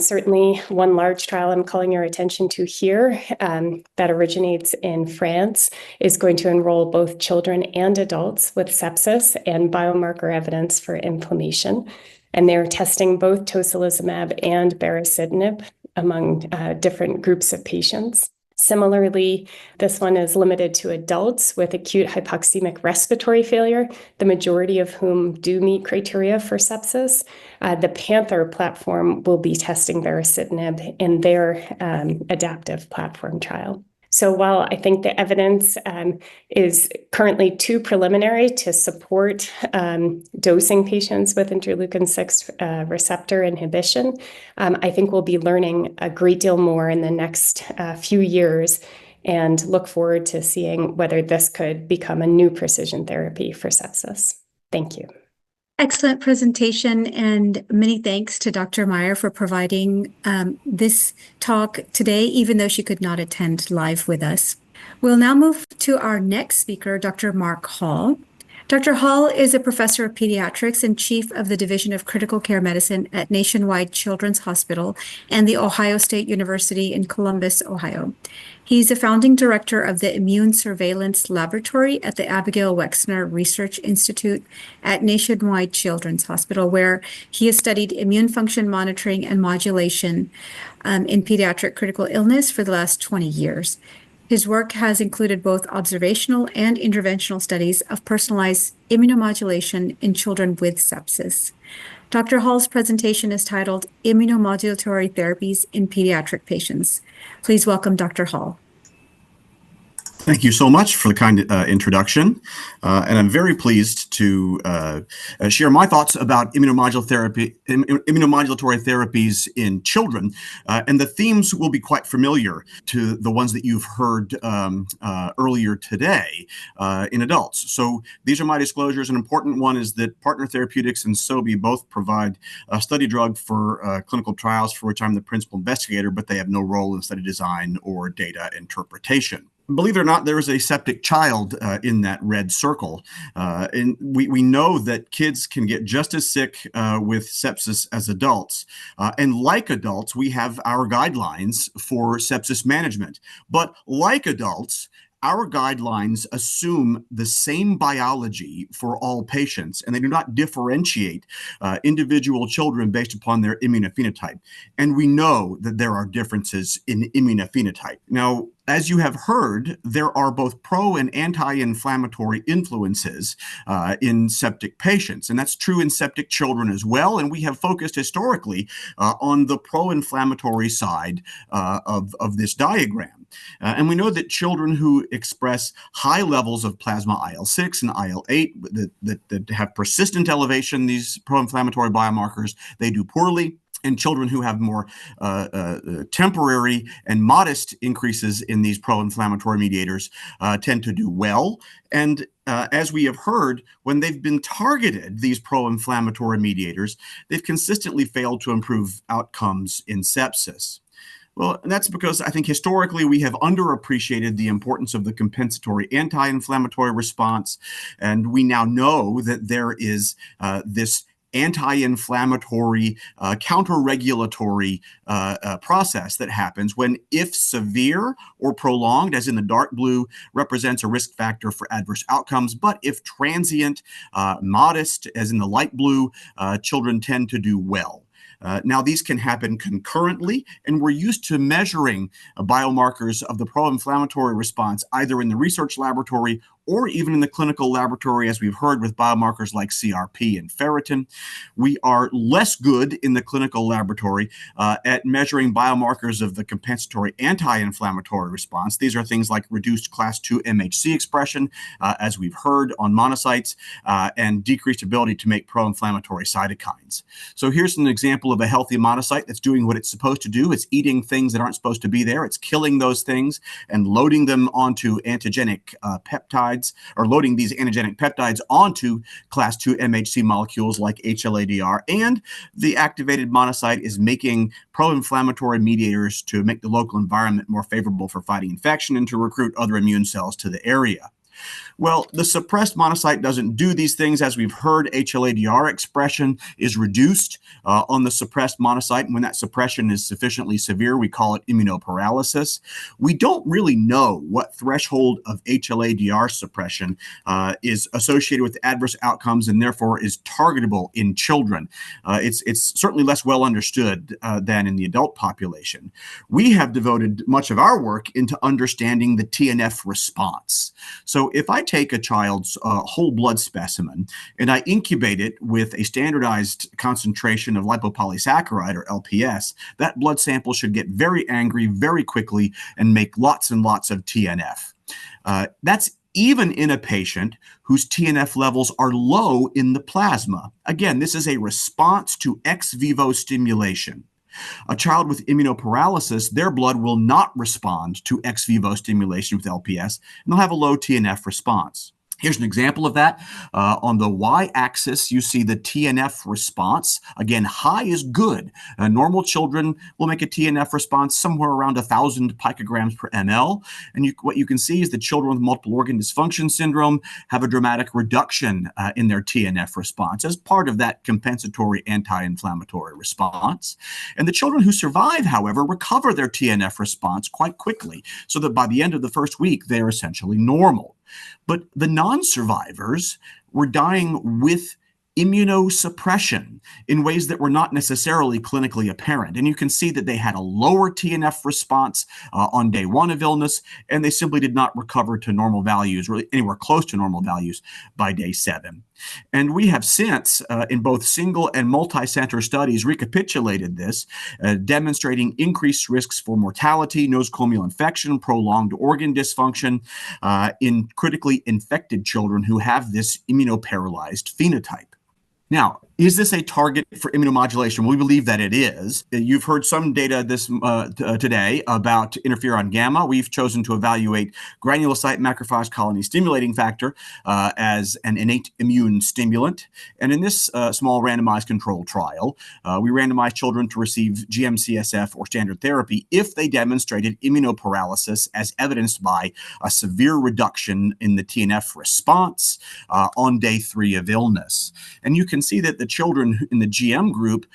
Certainly one large trial I'm calling your attention to here that originates in France is going to enroll both children and adults with sepsis and biomarker evidence for inflammation. And they're testing both tocilizumab and baricitinib among different groups of patients. Similarly, this one is limited to adults with acute hypoxemic respiratory failure, the majority of whom do meet criteria for sepsis. The Panther platform will be testing baricitinib in their adaptive platform trial. So while I think the evidence is currently too preliminary to support dosing patients with interleukin-6 receptor inhibition, I think we'll be learning a great deal more in the next few years and look forward to seeing whether this could become a new precision therapy for sepsis. Thank you. Excellent presentation, and many thanks to Dr. Meyer for providing this talk today, even though she could not attend live with us. We'll now move to our next speaker, Dr. Mark Hall. Dr. Hall is a professor of pediatrics and chief of the Division of Critical Care Medicine at Nationwide Children's Hospital and the Ohio State University in Columbus, Ohio. He's a founding director of the Immune Surveillance Laboratory at the Abigail Wexner Research Institute at Nationwide Children's Hospital, where he has studied immune function monitoring and modulation in pediatric critical illness for the last 20 years. His work has included both observational and interventional studies of personalized immunomodulation in children with sepsis. Dr. Hall's presentation is titled Immunomodulatory Therapies in Pediatric Patients. Please welcome Dr. Hall. Thank you so much for the kind introduction, and I'm very pleased to share my thoughts about immunomodulatory therapies in children, and the themes will be quite familiar to the ones that you've heard earlier today in adults. So these are my disclosures. An important one is that Partner Therapeutics and Sobi both provide a study drug for clinical trials for which I'm the principal investigator, but they have no role in study design or data interpretation. Believe it or not, there is a septic child in that red circle. And we know that kids can get just as sick with sepsis as adults. And like adults, we have our guidelines for sepsis management. But like adults, our guidelines assume the same biology for all patients, and they do not differentiate individual children based upon their immunophenotype. And we know that there are differences in immunophenotype. Now, as you have heard, there are both pro and anti-inflammatory influences in septic patients, and that's true in septic children as well. And we have focused historically on the pro-inflammatory side of this diagram. And we know that children who express high levels of plasma IL-6 and IL-8 that have persistent elevation, these pro-inflammatory biomarkers, they do poorly. And children who have more temporary and modest increases in these pro-inflammatory mediators tend to do well. And as we have heard, when they've been targeted, these pro-inflammatory mediators, they've consistently failed to improve outcomes in sepsis. Well, that's because I think historically we have underappreciated the importance of the compensatory anti-inflammatory response. And we now know that there is this anti-inflammatory, counter-regulatory process that happens when, if severe or prolonged, as in the dark blue, represents a risk factor for adverse outcomes, but if transient, modest, as in the light blue, children tend to do well. Now, these can happen concurrently, and we're used to measuring biomarkers of the pro-inflammatory response either in the research laboratory or even in the clinical laboratory, as we've heard with biomarkers like CRP and ferritin. We are less good in the clinical laboratory at measuring biomarkers of the compensatory anti-inflammatory response. These are things like reduced class 2 MHC expression, as we've heard on monocytes, and decreased ability to make pro-inflammatory cytokines. So here's an example of a healthy monocyte that's doing what it's supposed to do. It's eating things that aren't supposed to be there. It's killing those things and loading them onto antigenic peptides, or loading these antigenic peptides onto class 2 MHC molecules like HLA-DR. And the activated monocyte is making pro-inflammatory mediators to make the local environment more favorable for fighting infection and to recruit other immune cells to the area. Well, the suppressed monocyte doesn't do these things. As we've heard, HLA-DR expression is reduced on the suppressed monocyte. And when that suppression is sufficiently severe, we call it immunoparalysis. We don't really know what threshold of HLA-DR suppression is associated with adverse outcomes and therefore is targetable in children. It's certainly less well understood than in the adult population. We have devoted much of our work into understanding the TNF response. So So if I take a child's whole blood specimen and I incubate it with a standardized concentration of lipopolysaccharide, or LPS, that blood sample should get very angry very quickly and make lots and lots of TNF. That's even in a patient whose TNF levels are low in the plasma. Again, this is a response to ex vivo stimulation. A child with immunoparalysis, their blood will not respond to ex vivo stimulation with LPS, and they'll have a low TNF response. Here's an example of that. On the y-axis, you see the TNF response. Again, high is good. Normal children will make a TNF response somewhere around 1,000 picograms per ml. And what you can see is that children with multiple organ dysfunction syndrome have a dramatic reduction in their TNF response as part of that compensatory anti-inflammatory response. And the children who survive, however, recover their TNF response quite quickly, so that by the end of the first week, they are essentially normal. But the non-survivors were dying with immunosuppression in ways that were not necessarily clinically apparent. And you can see that they had a lower TNF response on day 1 of illness, and they simply did not recover to normal values, really anywhere close to normal values, by day 7. And we have since, in both single and multi-center studies, recapitulated this, demonstrating increased risks for mortality, nosocomial infection, prolonged organ dysfunction in critically infected children who have this immunoparalyzed phenotype. Now, is this a target for immunomodulation? We believe that it is. You've heard some data today about interferon gamma. We've chosen to evaluate granulocyte macrophage colony stimulating factor as an innate immune stimulant. And in this small randomized controlled trial, we randomized children to receive GM-CSF or standard therapy if they demonstrated immunoparalysis as evidenced by a severe reduction in the TNF response on day 3 of illness. And you can see that the children in the GM group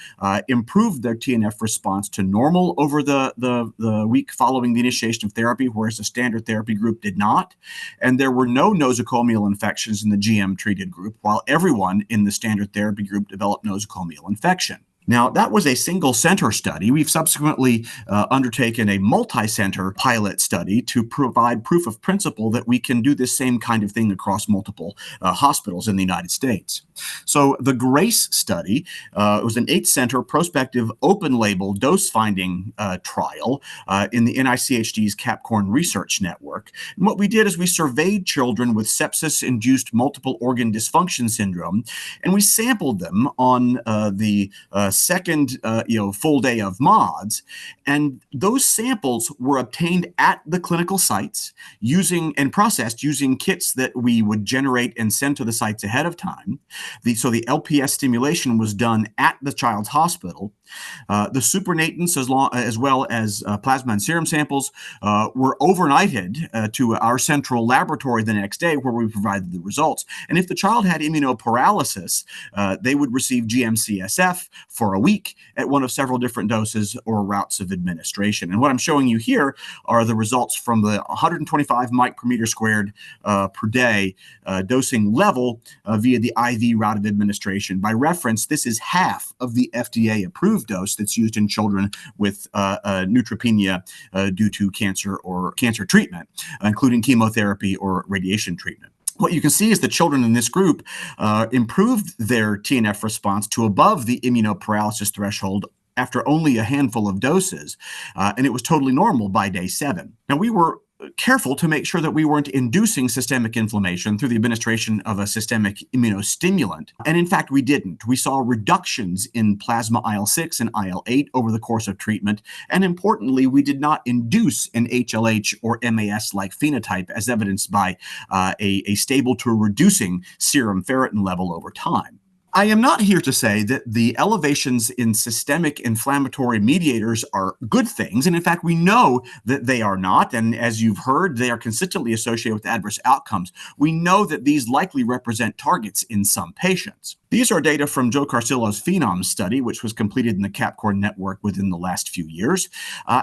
improved their TNF response to normal over the week following the initiation of therapy, whereas the standard therapy group did not. And there were no nosocomial infections in the GM treated group, while everyone in the standard therapy group developed nosocomial infection. Now, that was a single center study. We've subsequently undertaken a multi-center pilot study to provide proof of principle that we can do this same kind of thing across multiple hospitals in the United States. So the GRACE study was an 8-center prospective open-label dose-finding trial in the NICHD's CAPCORN Research Network. And what we did is we surveyed children with sepsis-induced multiple organ dysfunction syndrome, and we sampled them on the second full day of MODS, and those samples were obtained at the clinical sites and processed using kits that we would generate and send to the sites ahead of time. So the LPS stimulation was done at the child's hospital. The supernatants, as well as plasma and serum samples, were overnighted to our central laboratory the next day, where we provided the results. And if the child had immunoparalysis, they would receive GM-CSF for a week at one of several different doses or routes of administration. And what I'm showing you here are the results from the 125 mic per meter squared per day dosing level via the IV route of administration. By reference, this is half of the FDA-approved dose that's used in children with neutropenia due to cancer or cancer treatment, including chemotherapy or radiation treatment. What you can see is the children in this group improved their TNF response to above the immunoparalysis threshold after only a handful of doses, and it was totally normal by day 7. Now, we were careful to make sure that we weren't inducing systemic inflammation through the administration of a systemic immunostimulant. And in fact, we didn't. We saw reductions in plasma IL-6 and IL-8 over the course of treatment. And importantly, we did not induce an HLH or MAS-like phenotype as evidenced by a stable to reducing serum ferritin level over time. I am not here to say that the elevations in systemic inflammatory mediators are good things. And in fact, we know that they are not. And as you've heard, they are consistently associated with adverse outcomes. We know that these likely represent targets in some patients. These are data from Joe Carcillo's Phenom study, which was completed in the CAPCORN network within the last few years.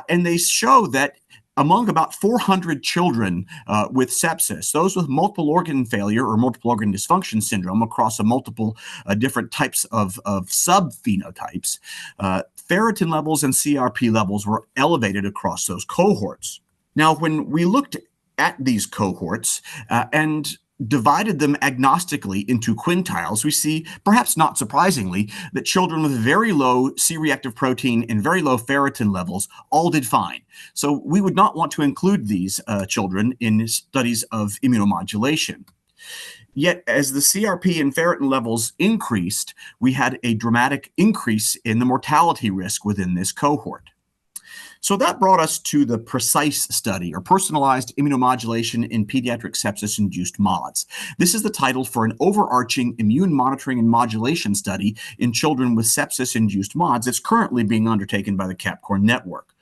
And they show that among about 400 children with sepsis, those with multiple organ failure or multiple organ dysfunction syndrome across multiple different types of subphenotypes, ferritin levels and CRP levels were elevated across those cohorts. Now, when we looked at these cohorts and divided them agnostically into quintiles, we see, perhaps not surprisingly, that children with very low C-reactive protein and very low ferritin levels all did fine. So we would not want to include these children in studies of immunomodulation. Yet, as the CRP and ferritin levels increased, we had a dramatic increase in the mortality risk within this cohort. So that brought us to the PRECISE study, or Personalized Immunomodulation in Pediatric Sepsis-Induced MODS. This is the title for an overarching immune monitoring and modulation study in children with sepsis-induced MODS that's currently being undertaken by the CAPCOR network.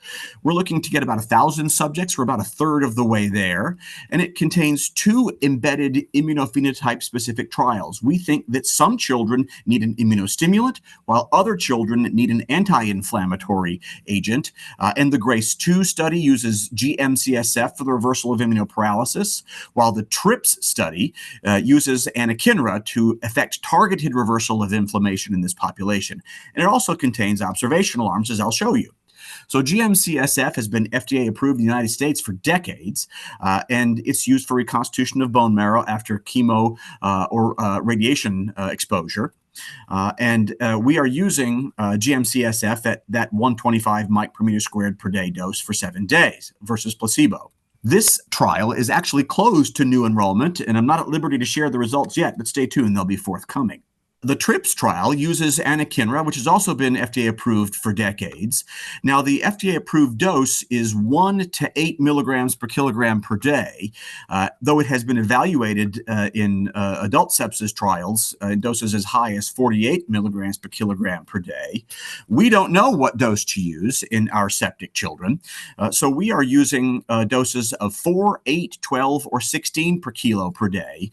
We're looking to get about 1,000 subjects. We're about a third of the way there, and it contains 2 embedded immunophenotype-specific trials. We think that some children need an immunostimulant, while other children need an anti-inflammatory agent. And the GRACE-2 study uses GM-CSF for the reversal of immunoparalysis, while the TRIPS study uses anakinra to effect targeted reversal of inflammation in this population. And it also contains observational arms, as I'll show you. So GM-CSF has been FDA approved in the United States for decades, and it's used for reconstitution of bone marrow after chemo or radiation exposure. And we are using GM-CSF at that 125 mic per meter squared per day dose for 7 days versus placebo. This trial is actually closed to new enrollment, and I'm not at liberty to share the results yet, but stay tuned, they'll be forthcoming. The TRIPS trial uses anakinra, which has also been FDA approved for decades. Now, the FDA approved dose is 1 to 8 milligrams per kilogram per day, though it has been evaluated in adult sepsis trials in doses as high as 48 milligrams per kilogram per day. We don't know what dose to use in our septic children, so we are using doses of 4, 8, 12, or 16 per kilo per day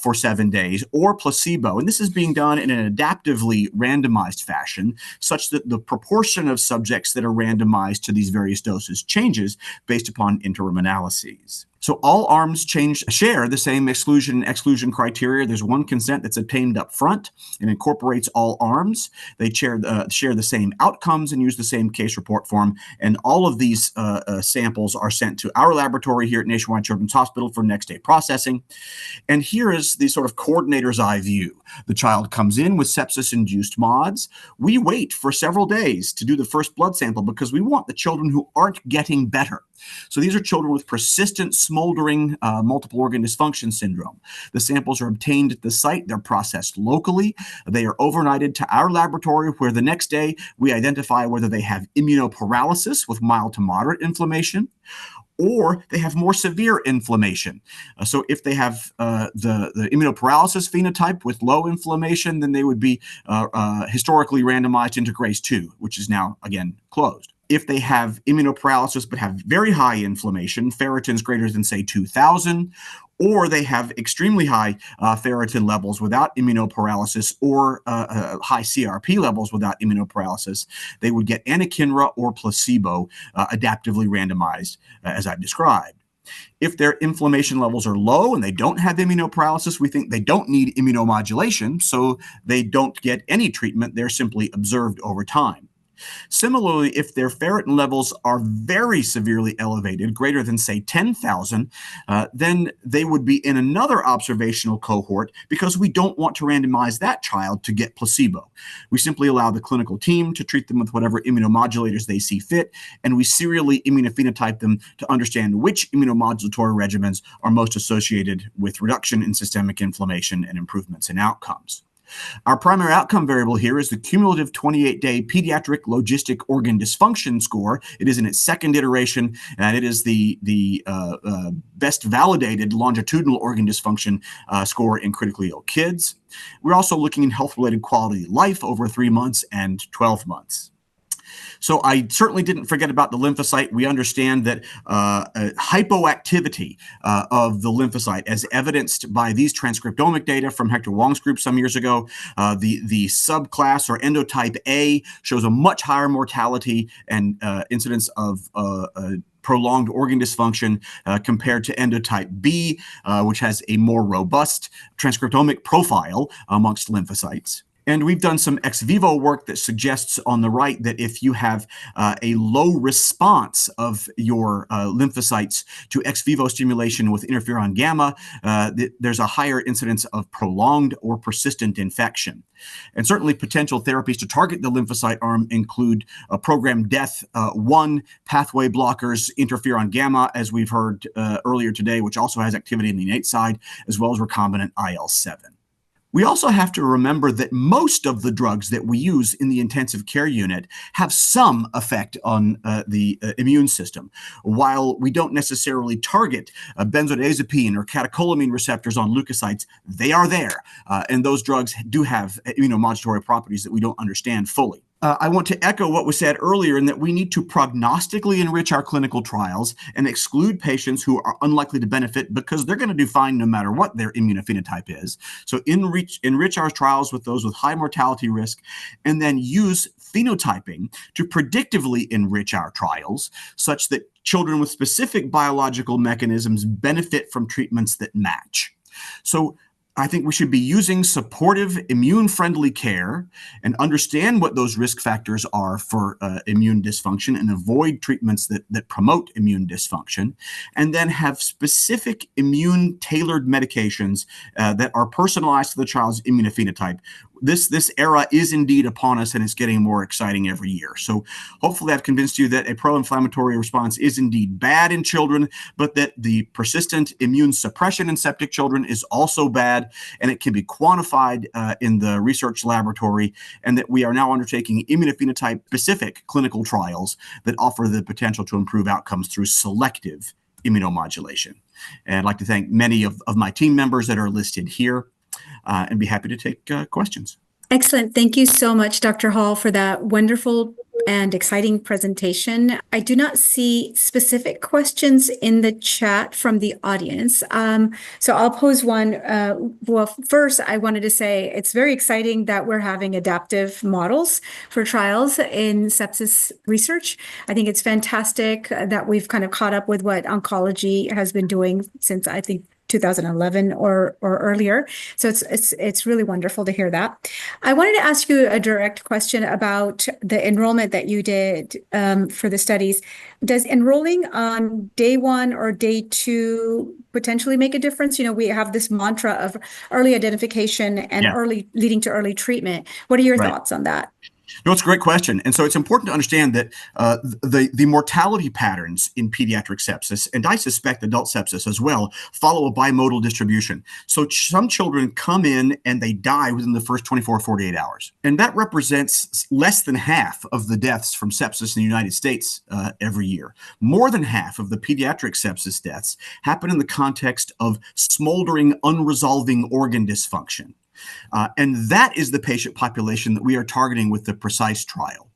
for 7 days, or placebo. And this is being done in an adaptively randomized fashion, such that the proportion of subjects that are randomized to these various doses changes based upon interim analyses. So all arms share the same exclusion and exclusion criteria. There's one consent that's obtained up front and incorporates all arms. They share the same outcomes and use the same case report form. And all of these samples are sent to our laboratory here at Nationwide Children's Hospital for next day processing. And here is the sort of coordinator's eye view. The child comes in with sepsis-induced MODS. We wait for several days to do the first blood sample because we want the children who aren't getting better. So these are children with persistent smoldering multiple organ dysfunction syndrome. The samples are obtained at the site. They're processed locally. They are overnighted to our laboratory, where the next day we identify whether they have immunoparalysis with mild to moderate inflammation, or they have more severe inflammation. So if they have the immunoparalysis phenotype with low inflammation, then they would be historically randomized into GRACE-2, which is now, again, closed. If they have immunoparalysis but have very high inflammation, ferritins greater than, say, 2,000, or they have extremely high ferritin levels without immunoparalysis, or high CRP levels without immunoparalysis, they would get anakinra or placebo, adaptively randomized, as I've described. If their inflammation levels are low and they don't have immunoparalysis, we think they don't need immunomodulation, so they don't get any treatment. They're simply observed over time. Similarly, if their ferritin levels are very severely elevated, greater than, say, 10,000, then they would be in another observational cohort because we don't want to randomize that child to get placebo. We simply allow the clinical team to treat them with whatever immunomodulators they see fit, and we serially immunophenotype them to understand which immunomodulatory regimens are most associated with reduction in systemic inflammation and improvements in outcomes. Our primary outcome variable here is the cumulative 28-day pediatric logistic organ dysfunction score. It is in its second iteration, and it is the best validated longitudinal organ dysfunction score in critically ill kids. We're also looking at health-related quality of life over 3 months and 12 months. So I certainly didn't forget about the lymphocyte. We understand that hypoactivity of the lymphocyte, as evidenced by these transcriptomic data from Hector Wong's group some years ago, the subclass or endotype A shows a much higher mortality and incidence of prolonged organ dysfunction compared to endotype B, which has a more robust transcriptomic profile amongst lymphocytes. And we've done some ex vivo work that suggests on the right that if you have a low response of your lymphocytes to ex vivo stimulation with interferon gamma, there's a higher incidence of prolonged or persistent infection. And certainly potential therapies to target the lymphocyte arm include program death, one pathway blockers, interferon gamma, as we've heard earlier today, which also has activity in the innate side, as well as recombinant IL-7. We also have to remember that most of the drugs that we use in the intensive care unit have some effect on the immune system. While we don't necessarily target benzodiazepine or catecholamine receptors on leukocytes, they are there. And those drugs do have immunomodulatory properties that we don't understand fully. I want to echo what was said earlier in that we need to prognostically enrich our clinical trials and exclude patients who are unlikely to benefit because they're going to do fine no matter what their immunophenotype is. So enrich our trials with those with high mortality risk, and then use phenotyping to predictively enrich our trials such that children with specific biological mechanisms benefit from treatments that match. So I think we should be using supportive, immune-friendly care and understand what those risk factors are for immune dysfunction and avoid treatments that promote immune dysfunction, and then have specific immune-tailored medications that are personalized to the child's immunophenotype. This era is indeed upon us, and it's getting more exciting every year. So hopefully I've convinced you that a pro-inflammatory response is indeed bad in children, but that the persistent immune suppression in septic children is also bad, and it can be quantified in the research laboratory, and that we are now undertaking immunophenotype-specific clinical trials that offer the potential to improve outcomes through selective immunomodulation. And I'd like to thank many of my team members that are listed here. And be happy to take questions. Excellent. Thank you so much, Dr. Hall, for that wonderful and exciting presentation. I do not see specific questions in the chat from the audience. So I'll pose one. Well, first, I wanted to say it's very exciting that we're having adaptive models for trials in sepsis research. I think it's fantastic that we've kind of caught up with what oncology has been doing since, I think, 2011 or earlier. So it's really wonderful to hear that. I wanted to ask you a direct question about the enrollment that you did for the studies. Does enrolling on day 1 or day 2 potentially make a difference? You know, we have this mantra of early identification and early leading to early treatment. What are your thoughts on that? No, it's a great question. And so it's important to understand that the mortality patterns in pediatric sepsis, and I suspect adult sepsis as well, follow a bimodal distribution. So some children come in and they die within the first 24 or 48 hours. And that represents less than half of the deaths from sepsis in the United States every year. More than half of the pediatric sepsis deaths happen in the context of smoldering, unresolving organ dysfunction. And that is the patient population that we are targeting with the PRECISE trial.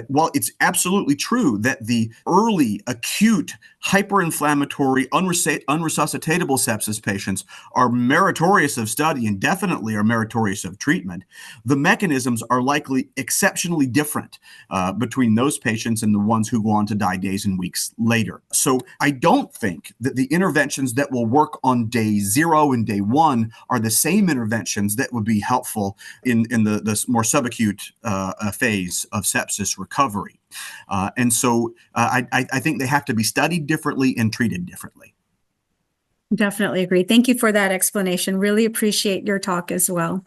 While it's absolutely true that the early acute hyperinflammatory unresuscitatable sepsis patients are meritorious of study and definitely are meritorious of treatment, the mechanisms are likely exceptionally different between those patients and the ones who go on to die days and weeks later. So I don't think that the interventions that will work on day 0 and day 1 are the same interventions that would be helpful in the more subacute phase of sepsis recovery. And so I think they have to be studied differently and treated differently. Definitely agree. Thank you for that explanation. Really appreciate your talk as well.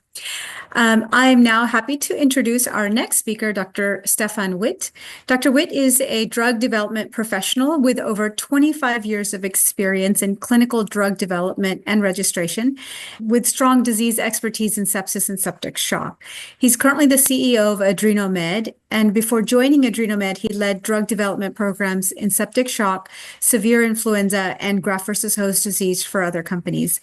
I'm now happy to introduce our next speaker, Dr. Stephan Witte. Dr. Witte is a drug development professional with over 25 years of experience in clinical drug development and registration, with strong disease expertise in sepsis and septic shock. He's currently the CEO of Adrenomed, and before joining Adrenomed, he led drug development programs in septic shock, severe influenza, and graft-versus-host disease for other companies.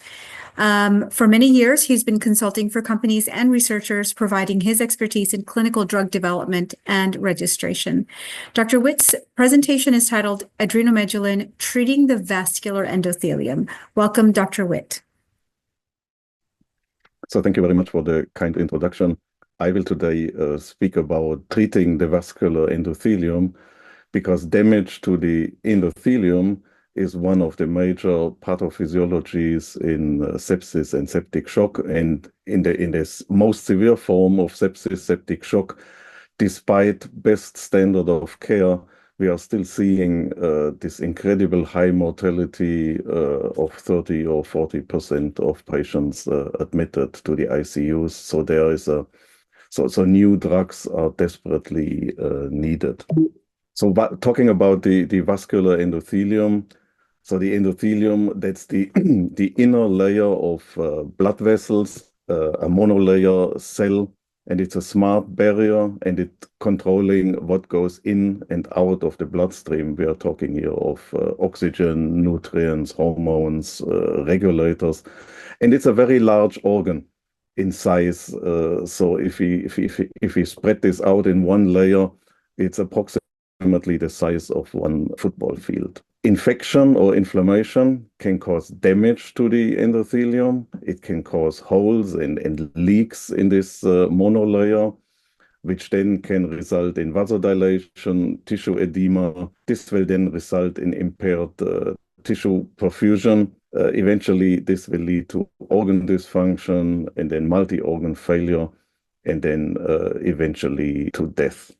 For many years, he's been consulting for companies and researchers, providing his expertise in clinical drug development and registration. Dr. Witte's presentation is titled Adrenomedullin, Treating the Vascular Endothelium. Welcome, Dr. Witte. So thank you very much for the kind introduction. I will today speak about treating the vascular endothelium, because damage to the endothelium is one of the major pathophysiologies in sepsis and septic shock. And in this most severe form of sepsis, septic shock, despite best standard of care, we are still seeing this incredible high mortality of 30 or 40% of patients admitted to the ICUs. So there is so new drugs are desperately needed. So talking about the vascular endothelium, so the endothelium, that's the the inner layer of blood vessels, a monolayer cell, and it's a smart barrier, and it's controlling what goes in and out of the bloodstream. We are talking here of oxygen, nutrients, hormones, regulators, and it's a very large organ in size. So if we spread this out in one layer, it's approximately the size of one football field. Infection or inflammation can cause damage to the endothelium. It can cause holes and leaks in this monolayer, which then can result in vasodilation, tissue edema. This will then result in impaired tissue perfusion. Eventually, this will lead to organ dysfunction and then multi-organ failure, and then eventually to death.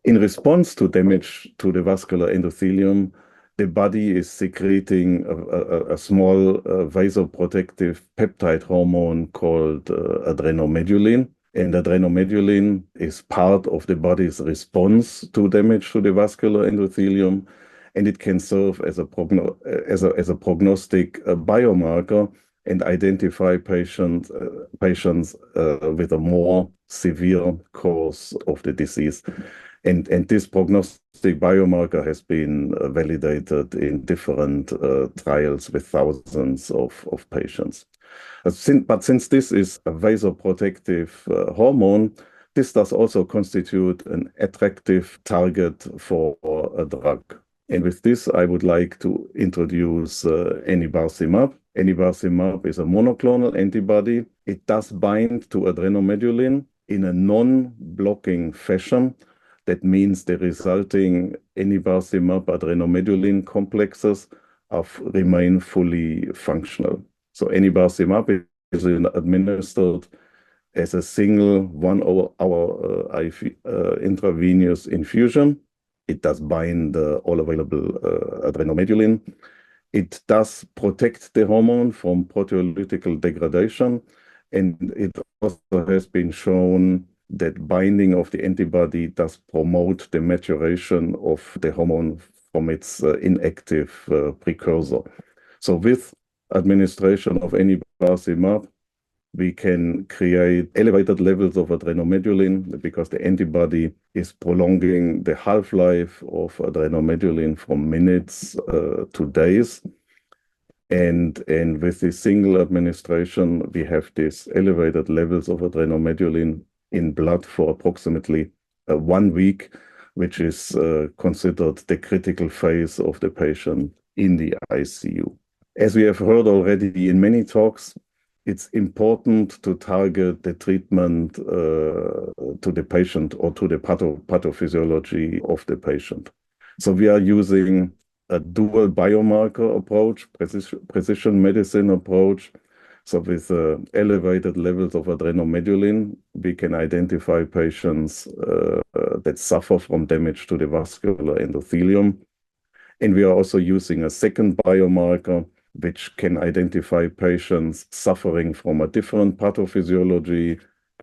In response to damage to the vascular endothelium, the body is secreting a small vasoprotective peptide hormone called adrenomedullin. And adrenomedullin is part of the body's response to damage to the vascular endothelium, and it can serve as a prognostic biomarker and identify patients with a more severe course of the disease. And this prognostic biomarker has been validated in different trials with thousands of patients. But since this is a vasoprotective hormone, this does also constitute an attractive target for a drug. And with this, I would like to introduce enibarcimab. Enibarcimab is a monoclonal antibody. It does bind to adrenomedullin in a non-blocking fashion. That means the resulting enibarcimab adrenomedullin complexes remain fully functional. So enibarcimab is administered as a single 1 hour IV intravenous infusion. It does bind all available adrenomedullin. It does protect the hormone from proteolytical degradation, and it also has been shown that binding of the antibody does promote the maturation of the hormone from its inactive precursor. So with administration of enibarcimab, we can create elevated levels of adrenomedullin because the antibody is prolonging the half-life of adrenomedullin from minutes to days. And with this single administration, we have these elevated levels of adrenomedullin in blood for approximately 1 week, which is considered the critical phase of the patient in the ICU. As we have heard already in many talks, it's important to target the treatment to the patient or to the pathophysiology of the patient. So we are using a dual biomarker approach, precision medicine approach. So with elevated levels of adrenomedullin, we can identify patients that suffer from damage to the vascular endothelium. And we are also using a second biomarker, which can identify patients suffering from a different pathophysiology.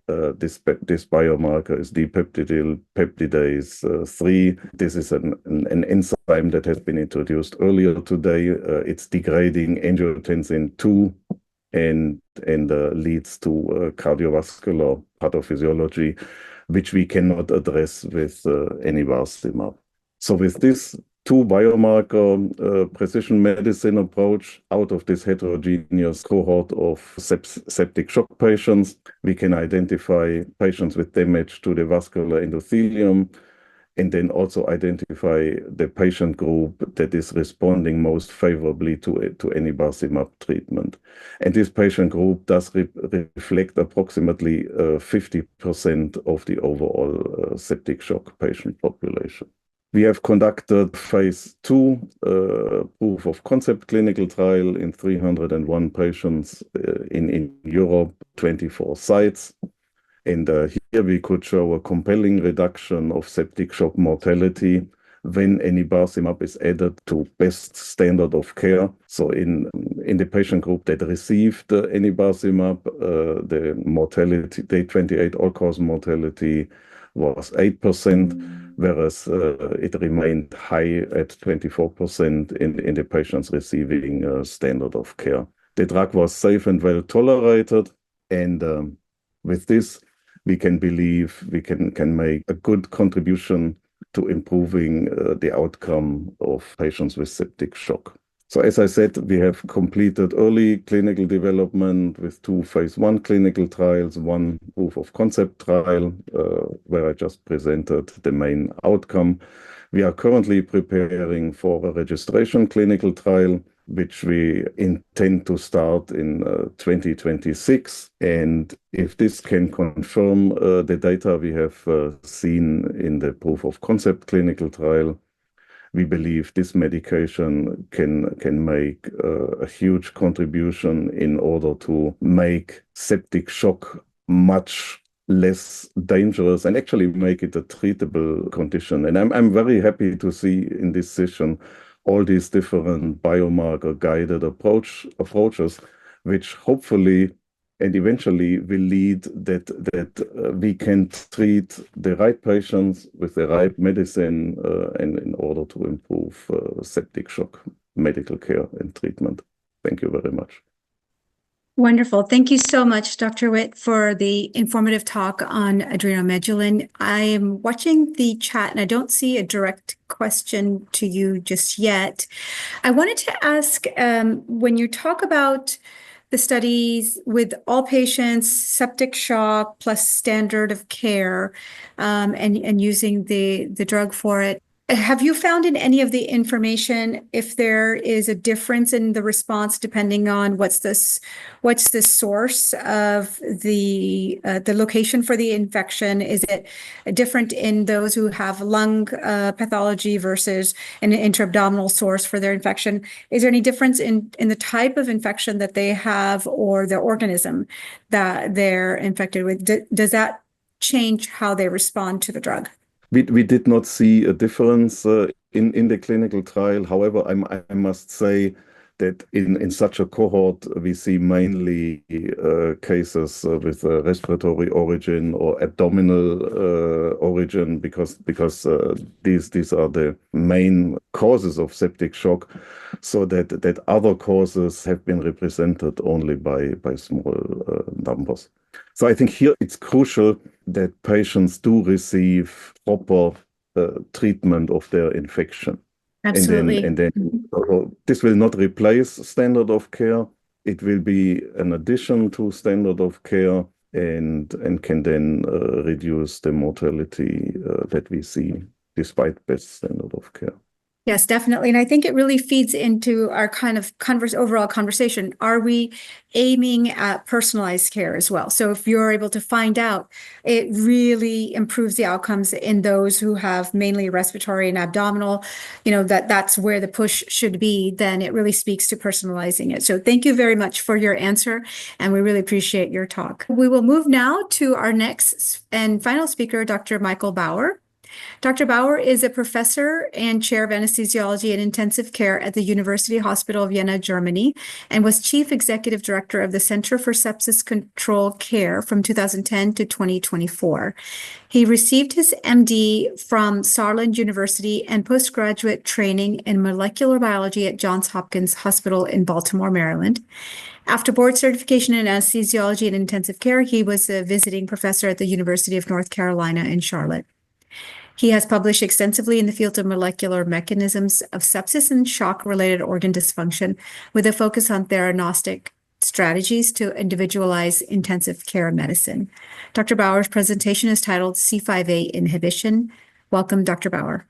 This biomarker is dipeptidyl peptidase 3. This is an enzyme that has been introduced earlier today. It's degrading angiotensin 2 and leads to cardiovascular pathophysiology, which we cannot address with enibarcimab. So with this two biomarker precision medicine approach out of this heterogeneous cohort of septic shock patients, we can identify patients with damage to the vascular endothelium, and then also identify the patient group that is responding most favorably to enibarcimab treatment. And this patient group does reflect approximately 50% of the overall septic shock patient population. We have conducted phase 2 proof of concept clinical trial in 301 patients in Europe, 24 sites. And here we could show a compelling reduction of septic shock mortality when enibarcimab is added to best standard of care. So in the patient group that received enibarcimab, the mortality, day 28 all-cause mortality was 8%, whereas it remained high at 24% in the patients receiving standard of care. The drug was safe and well tolerated, and with this, we can believe we can make a good contribution to improving the outcome of patients with septic shock. So as I said, we have completed early clinical development with 2 phase 1 clinical trials, 1 proof of concept trial, where I just presented the main outcome. We are currently preparing for a registration clinical trial, which we intend to start in 2026. And if this can confirm the data we have seen in the proof of concept clinical trial, we believe this medication can make a huge contribution in order to make septic shock much less dangerous and actually make it a treatable condition. And I'm very happy to see in this session all these different biomarker-guided approaches, which hopefully and eventually will lead that we can treat the right patients with the right medicine and in order to improve septic shock medical care and treatment. Thank you very much. Wonderful. Thank you so much, Dr. Witte, for the informative talk on adrenomedullin. I am watching the chat and I don't see a direct question to you just yet. I wanted to ask, when you talk about the studies with all patients, septic shock plus standard of care, and using the drug for it, have you found in any of the information if there is a difference in the response depending on what's the source of the location for the infection? Is it different in those who have lung pathology versus an intra-abdominal source for their infection? Is there any difference in the type of infection that they have or the organism that they're infected with? Does that change how they respond to the drug? We did not see a difference in the clinical trial. However, I must say that in such a cohort, we see mainly cases with respiratory origin or abdominal origin because these are the main causes of septic shock, so that other causes have been represented only by small numbers. So I think here it's crucial that patients do receive proper treatment of their infection. Absolutely. And then this will not replace standard of care. It will be an addition to standard of care and can then reduce the mortality that we see despite best standard of care. Yes, definitely. And I think it really feeds into our kind of overall conversation. Are we aiming at personalized care as well? So if you're able to find out, it really improves the outcomes in those who have mainly respiratory and abdominal, that's where the push should be, then it really speaks to personalizing it. So thank you very much for your answer, and we really appreciate your talk. We will move now to our next and final speaker, Dr. Michael Bauer. Dr. Bauer is a professor and chair of anesthesiology and intensive care at the University Hospital of Vienna, Germany, and was chief executive director of the Center for Sepsis Control Care from 2010 to 2024. He received his MD from Saarland University and postgraduate training in molecular biology at Johns Hopkins Hospital in Baltimore, Maryland. After board certification in anesthesiology and intensive care, he was a visiting professor at the University of North Carolina in Charlotte. He has published extensively in the field of molecular mechanisms of sepsis and shock-related organ dysfunction, with a focus on theranostic strategies to individualize intensive care medicine. Dr. Bauer's presentation is titled C5a Inhibition. Welcome, Dr. Bauer.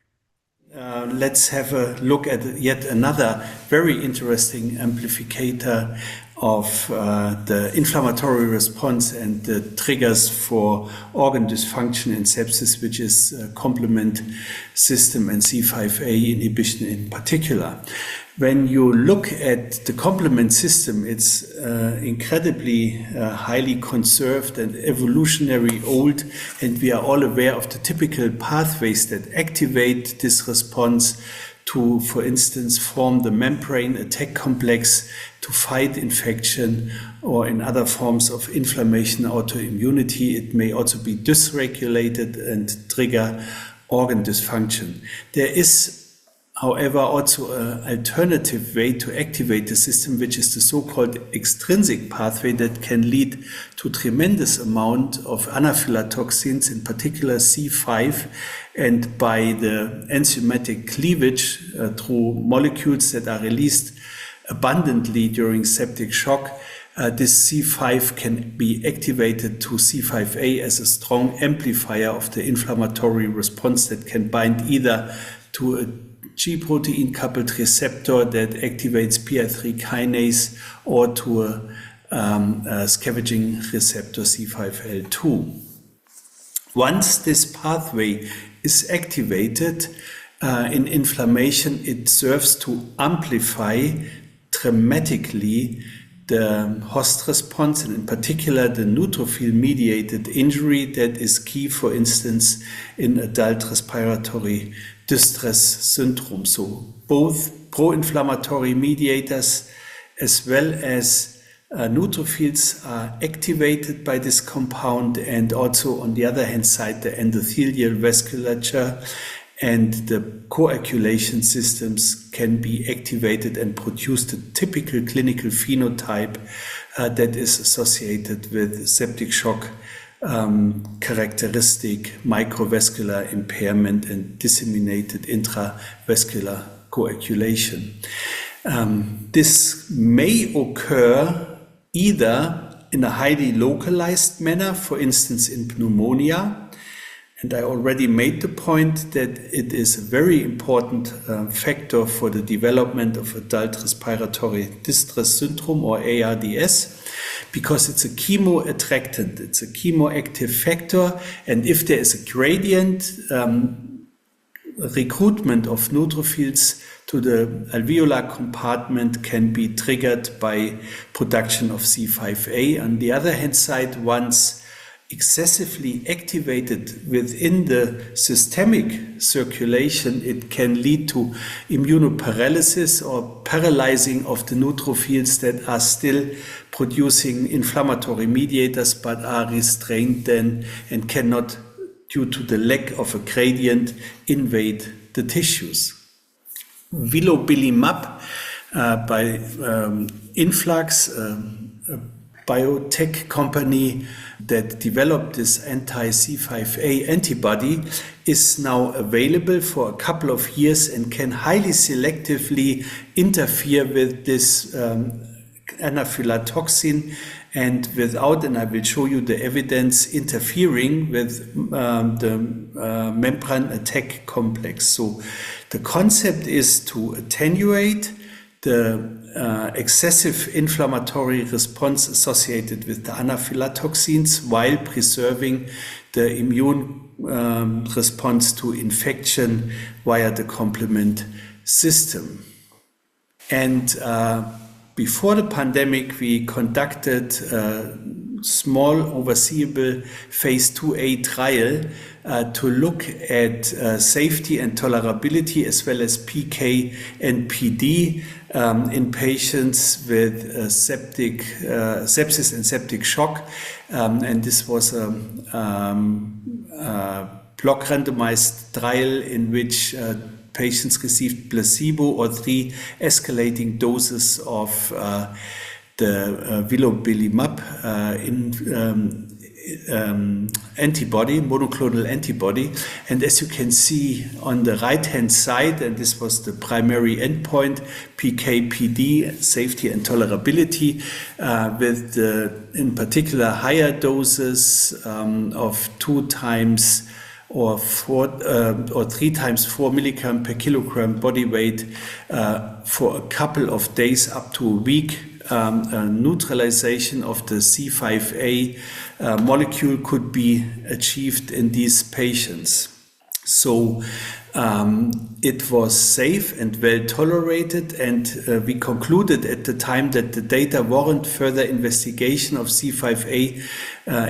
Let's have a look at yet another very interesting amplificator of the inflammatory response and the triggers for organ dysfunction in sepsis, which is complement system and C5a inhibition in particular. When you look at the complement system, it's incredibly highly conserved and evolutionary old, and we are all aware of the typical pathways that activate this response to, for instance, form the membrane attack complex to fight infection, or in other forms of inflammation, autoimmunity. It may also be dysregulated and trigger organ dysfunction. There is, however, also an alternative way to activate the system, which is the so-called extrinsic pathway that can lead to tremendous amount of anaphylatoxins, in particular C5, and by the enzymatic cleavage through molecules that are released abundantly during septic shock, this C5 can be activated to C5a as a strong amplifier of the inflammatory response that can bind either to a G protein coupled receptor that activates PI3 kinase or to a scavenging receptor C5L2. Once this pathway is activated in inflammation, it serves to amplify dramatically the host response, and in particular the neutrophil-mediated injury that is key, for instance, in adult respiratory distress syndrome. So both pro-inflammatory mediators as well as neutrophils are activated by this compound, and also on the other hand side the endothelial vasculature and the coagulation systems can be activated and produce the typical clinical phenotype that is associated with septic shock characteristic microvascular impairment and disseminated intravascular coagulation. This may occur either in a highly localized manner, for instance in pneumonia, and I already made the point that it is a very important factor for the development of adult respiratory distress syndrome, or ARDS, because it's a chemoattractant, it's a chemoactive factor, and if there is a gradient, recruitment of neutrophils to the alveolar compartment can be triggered by production of C5a. On the other hand side, once excessively activated within the systemic circulation, it can lead to immunoparalysis or paralyzing of the neutrophils that are still producing inflammatory mediators but are restrained then and cannot, due to the lack of a gradient, invade the tissues. Vilobelimab by Influx, a biotech company that developed this anti-C5a antibody, is now available for a couple of years and can highly selectively interfere with this anaphylatoxin, and without, and I will show you the evidence, interfering with the membrane attack complex. So the concept is to attenuate the excessive inflammatory response associated with the anaphylatoxins while preserving the immune response to infection via the complement system. And before the pandemic, we conducted a small overseeable phase 2A trial to look at safety and tolerability as well as PK and PD in patients with sepsis and septic shock. And this was a block randomized trial in which patients received placebo or 3 escalating doses of the vilobelimab antibody, monoclonal antibody. And as you can see on the right-hand side, and this was the primary endpoint, PK/PD, safety and tolerability, with in particular higher doses of 2 times or 3 times 4 milligram per kilogram body weight for a couple of days up to a week neutralization of the C5a molecule could be achieved in these patients. So it was safe and well tolerated, and we concluded at the time that the data warrant further investigation of C5a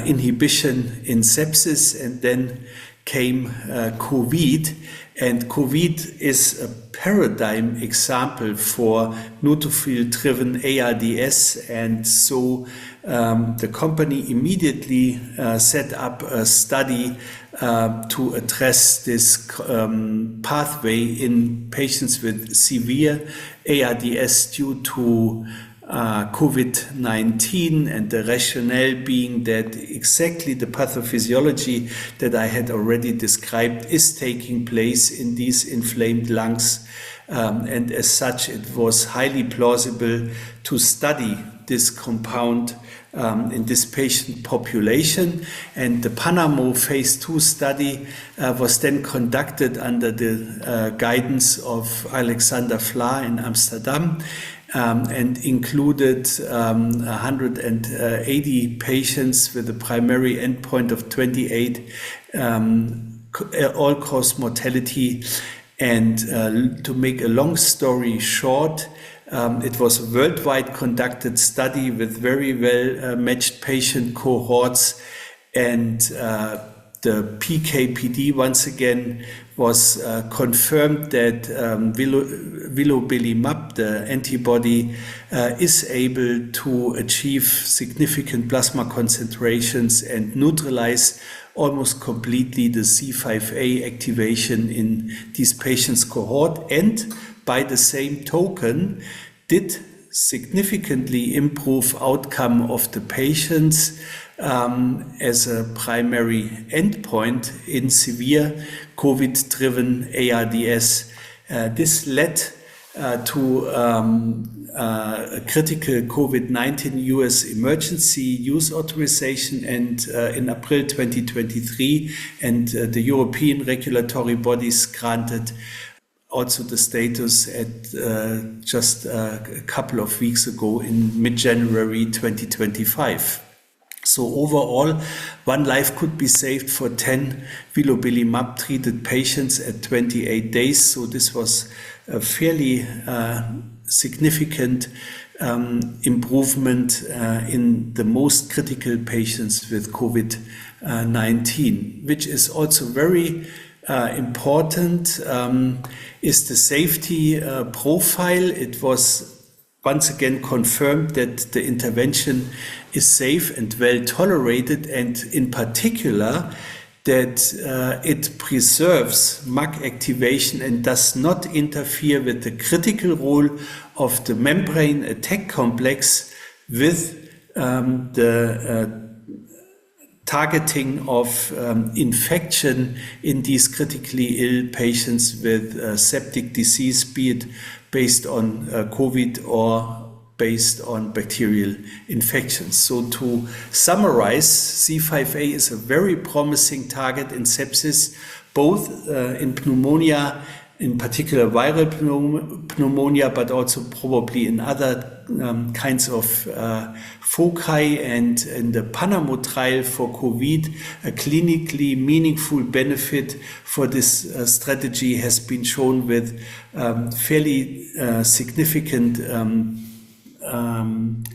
inhibition in sepsis. And then came COVID, and COVID is a paradigm example for neutrophil-driven ARDS, and so the company immediately set up a study to address this pathway in patients with severe ARDS due to COVID-19, and the rationale being that exactly the pathophysiology that I had already described is taking place in these inflamed lungs, and as such it was highly plausible to study this compound in this patient population. And the Panamo phase 2 study was then conducted under the guidance of Alexander Vla in Amsterdam, and included 180 patients with a primary endpoint of 28 all-cause mortality. And to make a long story short, it was a worldwide conducted study with very well matched patient cohorts, and the PK/PD once again was confirmed that vilobelimab, the antibody, is able to achieve significant plasma concentrations and neutralize almost completely the C5a activation in these patients' cohort, and by the same token did significantly improve outcome of the patients as a primary endpoint in severe COVID-driven ARDS. This led to a critical COVID-19 US emergency use authorization, and in April 2023, and the European regulatory bodies granted also the status at just a couple of weeks ago in mid-January 2025. So overall, one life could be saved for 10 vilobelimab treated patients at 28 days. So this was a fairly significant improvement in the most critical patients with COVID-19, which is also very important, is the safety profile. It was once again confirmed that the intervention is safe and well tolerated, and in particular that it preserves MAC activation and does not interfere with the critical role of the membrane attack complex with the targeting of infection in these critically ill patients with septic disease, be it based on COVID or based on bacterial infections. So to summarize, C5a is a very promising target in sepsis, both in pneumonia, in particular viral pneumonia, but also probably in other kinds of foci. And in the Panamo trial for COVID, a clinically meaningful benefit for this strategy has been shown with fairly significant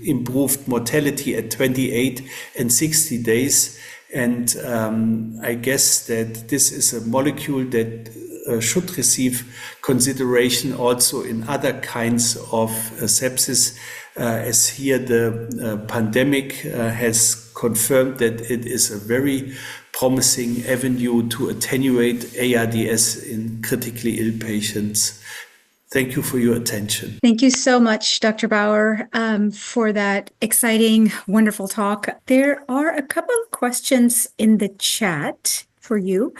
improved mortality at 28 and 60 days. And I guess that this is a molecule that should receive consideration also in other kinds of sepsis, as here the pandemic has confirmed that it is a very promising avenue to attenuate ARDS in critically ill patients. Thank you for your attention. Thank you so much, Dr. Bauer, for that exciting, wonderful talk. There are a couple of questions in the chat for you.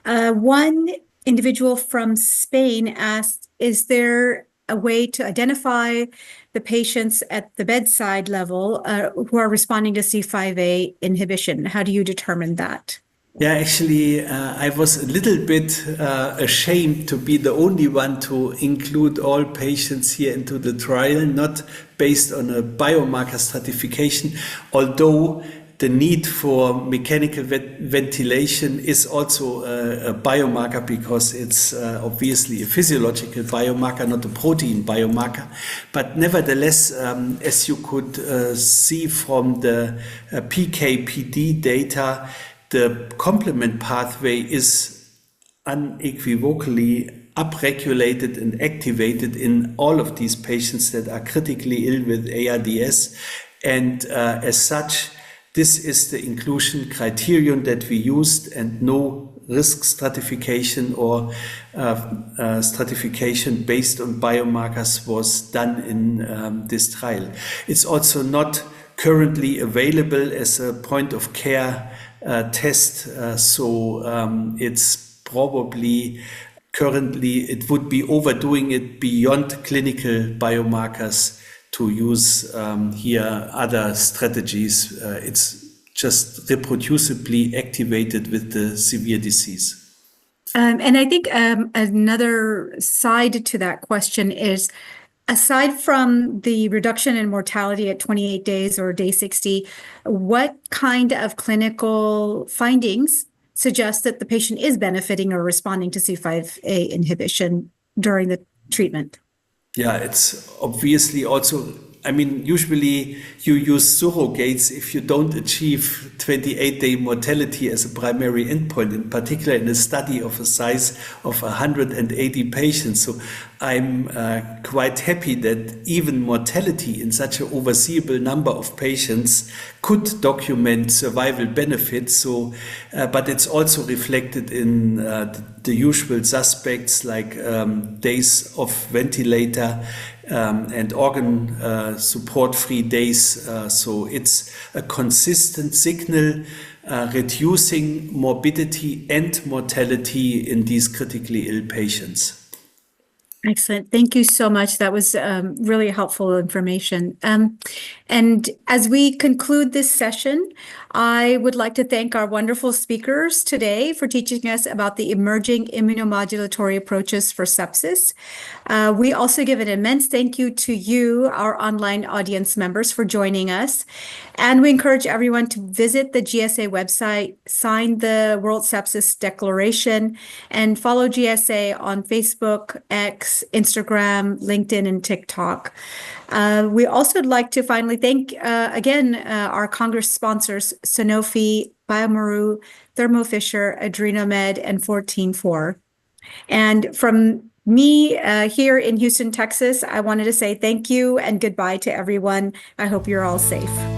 One individual from Spain asked, is there a way to identify the patients at the bedside level who are responding to C5a inhibition? How do you determine that? Yeah, actually, I was a little bit ashamed to be the only one to include all patients here into the trial, not based on a biomarker stratification, although the need for mechanical ventilation is also a biomarker because it's obviously a physiological biomarker, not a protein biomarker. But nevertheless, as you could see from the PK/PD data, the complement pathway is unequivocally upregulated and activated in all of these patients that are critically ill with ARDS. And as such, this is the inclusion criterion that we used, and no risk stratification or stratification based on biomarkers was done in this trial. It's also not currently available as a point of care test, so it's probably currently it would be overdoing it beyond clinical biomarkers to use here other strategies. It's just reproducibly activated with the severe disease. And I think another side to that question is, aside from the reduction in mortality at 28 days or day 60, what kind of clinical findings suggest that the patient is benefiting or responding to C5a inhibition during the treatment? Yeah, it's obviously also, I mean, usually you use surrogates if you don't achieve 28-day mortality as a primary endpoint, in particular in a study of a size of 180 patients. So I'm quite happy that even mortality in such an overseeable number of patients could document survival benefits. So, but it's also reflected in the usual suspects like days of ventilator and organ support-free days. So it's a consistent signal reducing morbidity and mortality in these critically ill patients. Excellent. Thank you so much. That was really helpful information. And as we conclude this session, I would like to thank our wonderful speakers today for teaching us about the emerging immunomodulatory approaches for sepsis. We also give an immense thank you to you, our online audience members, for joining us. And we encourage everyone to visit the GSA website, sign the World Sepsis Declaration, and follow GSA on Facebook, X, Instagram, LinkedIn, and TikTok. We also would like to finally thank again our Congress sponsors, Sanofi, bioMérieux, Thermo Fisher, Adrenomed, and 14-4. And from me here in Houston, Texas, I wanted to say thank you and goodbye to everyone. I hope you're all safe.